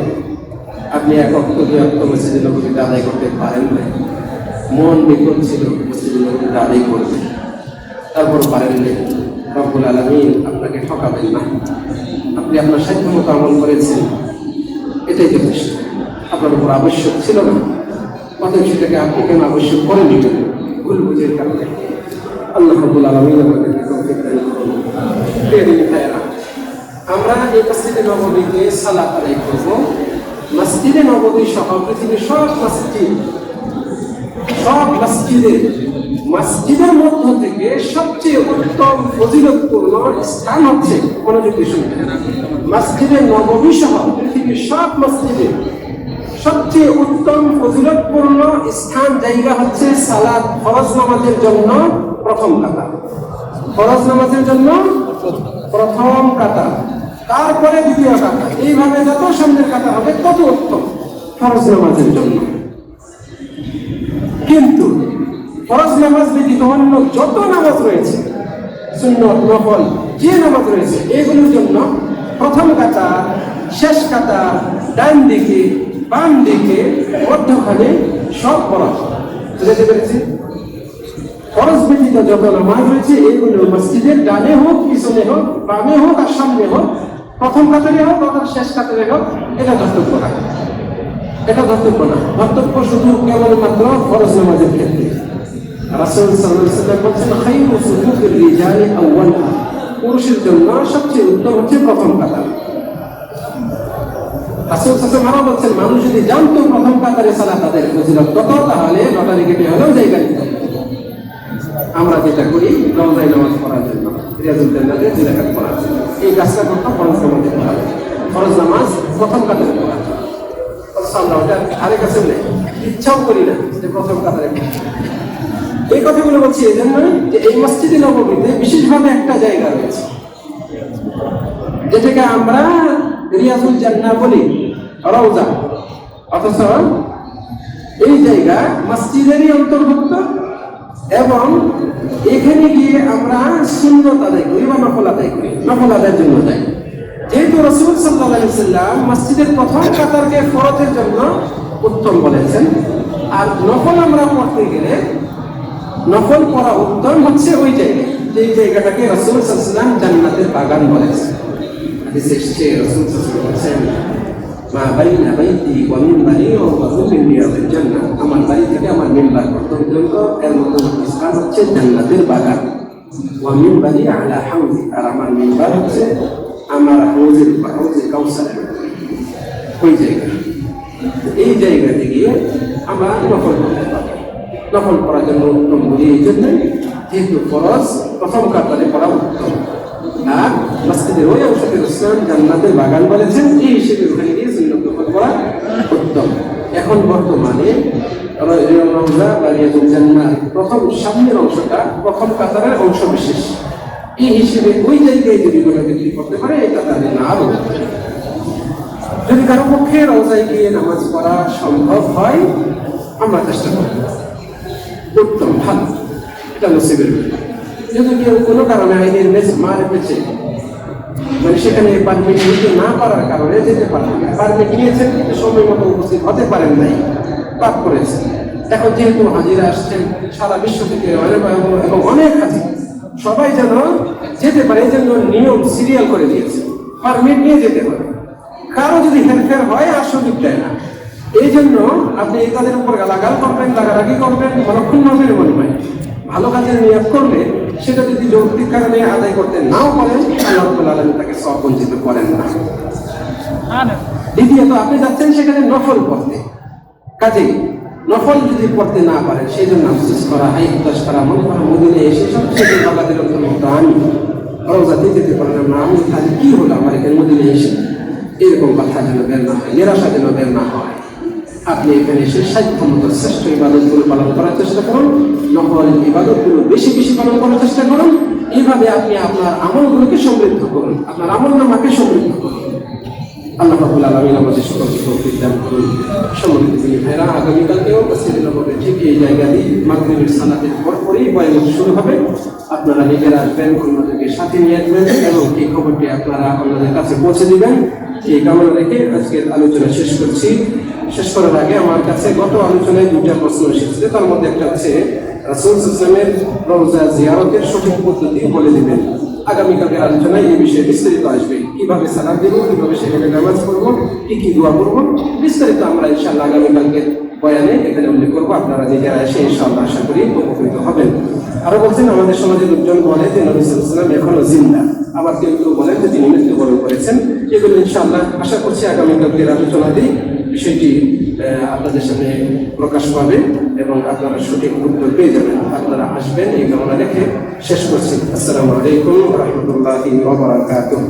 আপনি 1 ওয়াক্ত 2 ওয়াক্ত মসজিদে নববীতে আদায় করতে পারেন না, মন বিকল ছিল মসজিদে নববীতে আদায় করতে, তারপর পারেন না, রব্বুল আলামিন আপনাকে ঠকাবেন না। আপনি আপনার সাধ্যমতো আমল করেছেন, এটাই যথেষ্ট। আপনার উপর আবশ্যক ছিল না, অতএব সেটাকে আপনি কেন আবশ্যক করে নিবেন? ভুল বুঝের কারণে। আল্লাহ রাব্বুল আলামিন আমাদেরকে তৌফিক দান করুন। প্রিয় দিনী ভাইয়েরা, আমরা এই মসজিদে নববীতে সালাত আদায় করব। মসজিদে নববী সহ পৃথিবীর সব মসজিদের মধ্য থেকে সবচেয়ে উত্তম ফজিলতপূর্ণ স্থান হচ্ছে, মনোযোগ দিয়ে শুনবেন, মসজিদে নববী সহ পৃথিবীর সব মসজিদে সবচেয়ে উত্তম ফজিলতপূর্ণ স্থান জায়গা হচ্ছে সালাত, ফরজ নামাজের জন্য প্রথম কাতার। ফরজ নামাজের জন্য প্রথম কাতার, তারপরে দ্বিতীয় কাতার, এইভাবে যত সামনের কাতার হবে তত উত্তম ফরজ নামাজের জন্য। কিন্তু ফরজ নামাজ ব্যতীত অন্য যত নামাজ রয়েছে, সুন্নত, নফল যে নামাজ রয়েছে, এগুলোর জন্য প্রথম কাতার, শেষ কাতার, ডান দিকে, বাম দিকে, মধ্যখানে সব ফরজ। বুঝতে পেরেছি? ফরজ ব্যতীত যত নামাজ রয়েছে এগুলো মসজিদের ডানে হোক, পিছনে হোক, বামে হোক আর সামনে হোক, প্রথম কাতারে হোক অথবা শেষ কাতারে হোক, এটা ধর্তব্য না। এটা ধর্তব্য না, ধর্তব্য শুধু কেবলমাত্র ফরজ নামাজের ক্ষেত্রে। রাসূল সাল্লাল্লাহু আলাইহি ওয়াসাল্লাম বলেছেন, খায়রু সুফুফির রিজালি আউয়ালহা, পুরুষের জন্য সবচেয়ে উত্তম হচ্ছে প্রথম কাতার। রাসূল সাল্লাল্লাহু আলাইহি ওয়াসাল্লাম বলেছেন, মানুষ যদি জানতো প্রথম কাতারে সালাত আদায়ের ফজিলত কত, তাহলে লটারি কেটে হলেও জায়গা নিত। আমরা যেটা করি রমজান নামাজ পড়ার জন্য, রিয়াজুল জান্নাতে 2 রাকাত পড়ার জন্য, এই কাজটা করতাম ফরজ নামাজে পড়ার জন্য। ফরজ নামাজ প্রথম কাতারে পড়ার জন্য আরে কাছে নেই, ইচ্ছাও করি না যে প্রথম কাতারে। এই কথাগুলো বলছি এই জন্য যে এই মসজিদে নববীতে বিশেষভাবে একটা জায়গা রয়েছে যেটাকে আমরা রিয়াজুল জান্নাহ বলি, রওজা, অথচ এই জায়গা মসজিদেরই অন্তর্ভুক্ত এবং এখানে গিয়ে আমরা সুন্নত আদায় করি বা নফল আদায় করি, নফল আদায়ের জন্য যাই। যেহেতু রাসূল সাল্লাল্লাহু আলাইহি ওয়াসাল্লাম মসজিদের প্রথম কাতারকে ফরজের জন্য উত্তম বলেছেন, আর নফল আমরা পড়তে গেলে নফল পড়া উত্তম হচ্ছে ওই জায়গায়, যেই জায়গাটাকে রাসূল সাল্লাল্লাহু আলাইহি ওয়াসাল্লাম জান্নাতের বাগান বলেছেন। হাদিসে এসেছে রাসূল সাল্লাল্লাহু আলাইহি ওয়াসাল্লাম বলেছেন, মা বাইনা বাইতি ওয়া মিনবারি ওয়া মিন রিয়াদিল জান্নাহ, আমার বাড়ি থেকে আমার মিম্বার পর্যন্ত এর মধ্যবর্তী স্থান হচ্ছে জান্নাতের বাগান। ওয়া মিনবারি আলা হাউজি, আর আমার মিম্বার হচ্ছে আমার হাউজের উপর, হাউজে কাউসারের ওই জায়গা। এই জায়গাতে গিয়ে আমরা নফল পড়তে পারি। নফল পড়ার জন্য উত্তম বলি এই জন্য, যেহেতু ফরজ প্রথম কাতারে পড়া উত্তম, আর মসজিদের ওই অংশকে রাসূল জান্নাতের বাগান বলেছেন, এই হিসেবে ওখানে গিয়ে সুন্নত নফল পড়া উত্তম। এখন বর্তমানে রওজা বা রিয়াজুল জান্নাহ প্রথম সামনের অংশটা প্রথম কাতারের অংশ বিশেষ, এই হিসেবে ওই জায়গায় যদি কোনো ব্যক্তি করতে পারে এটা তার জন্য আরো। যদি কারো পক্ষে রওজায় গিয়ে নামাজ পড়া সম্ভব হয়, আমরা চেষ্টা করব, উত্তম, ভালো, এটা নসিবের ব্যাপার। যদি কেউ কোনো কারণে আইনের মারে পেয়েছে, মানে সেখানে পারমিট নিতে না পারার কারণে যেতে পারেন না, পারমিট নিয়েছেন কিন্তু সময় মতো উপস্থিত হতে পারেন নাই, পাপ করেছেন। এখন যেহেতু হাজিরা আসছেন সারা বিশ্ব থেকে এবং অনেক হাজির, সবাই যেন যেতে পারে, এই জন্য নিয়ম সিরিয়াল করে দিয়েছে, পারমিট নিয়ে যেতে হবে। কারো যদি হেরফের হয় আর সুযোগ দেয় না, এই জন্য আপনি এই কাজের উপর গালাগাল করবেন, রাগারাগি করবেন, মনক্ষুণ্ণ হবেন মনে হয়। ভালো কাজের নিয়ত করলে সেটা যদি যৌক্তিক কারণে আদায় করতে নাও পারেন, আল্লাহ রাব্বুল আলামিন তাকে সওয়াব বঞ্চিত করেন না। দ্বিতীয়ত, আপনি যাচ্ছেন সেখানে নফল পড়তে, কাজেই নফল যদি পড়তে না পারেন সেই জন্য আফসোস করা, হাইতাস করা, মন করা, মদিনায় এসে সবচেয়ে বাগাদের অন্তর্ভুক্ত আমি, রওজাতে যেতে পারলাম না, আমি খালি কি হলো আমার এখানে মদিনায় এসে, এরকম কথা যেন বের না হয়, নিরাশা যেন বের না হয়। আপনি এখানে এসে সাধ্যমতো শ্রেষ্ঠ ইবাদতগুলো পালন করার চেষ্টা করুন, নফল ইবাদতগুলো বেশি বেশি পালন করার চেষ্টা করুন। এইভাবে আপনি আপনার আমলগুলোকে সমৃদ্ধ করুন, আপনার আমলনামাকে সমৃদ্ধ করুন। আল্লাহ রাব্বুল আলামিন আমাদের সকলকে তৌফিক দান করুন। সম্মানিত ভাইরা, আগামীকালকেও মসজিদে নববীর ঠিক এই জায়গা দিয়ে মাগরিবের সালাতের পরপরই বয়ান শুরু হবে। আপনারা নিজেরা আসবেন, অন্যদেরকে সাথে নিয়ে আসবেন এবং এই খবরটি আপনারা অন্যদের কাছে পৌঁছে দিবেন। এই কামনা রেখে আজকের আলোচনা শেষ করছি। শেষ করার আগে আমার কাছে গত আলোচনায় দুইটা প্রশ্ন এসেছিল, তার মধ্যে একটা হচ্ছে রাসূল সাল্লাল্লাহু আলাইহি ওয়াসাল্লামের রওজা জিয়ারতের সঠিক পদ্ধতি বলে দিবেন। আগামীকালের আলোচনায় এই বিষয়ে বিস্তারিত আসবে, কিভাবে সালাত দেব, কিভাবে সেখানে নামাজ পড়বো, কি দোয়া করবো, বিস্তারিত আমরা ইনশাআল্লাহ আগামীকালকে বয়ানে এখানে উল্লেখ করবো। আপনারা নিজেরা এসে ইনশাআল্লাহ আশা করি উপকৃত হবেন। আরো বলছেন, আমাদের সমাজে লোকজন বলে যে নবী সাল্লাল্লাহু আলাইহি ওয়াসাল্লাম এখনো জিন্দা, আবার কেউ কেউ বলেন যে তিনি মৃত্যুবরণ করেছেন। এগুলো ইনশাআল্লাহ আশা করছি আগামীকালকের আলোচনাতেই বিষয়টি আপনাদের সামনে প্রকাশ পাবে এবং আপনারা সঠিক উত্তর পেয়ে যাবেন। আপনারা আসবেন এই কামনা রেখে শেষ করছি। আসসালামু আলাইকুম ওয়া রাহমাতুল্লাহি ওয়া বারাকাতুহু।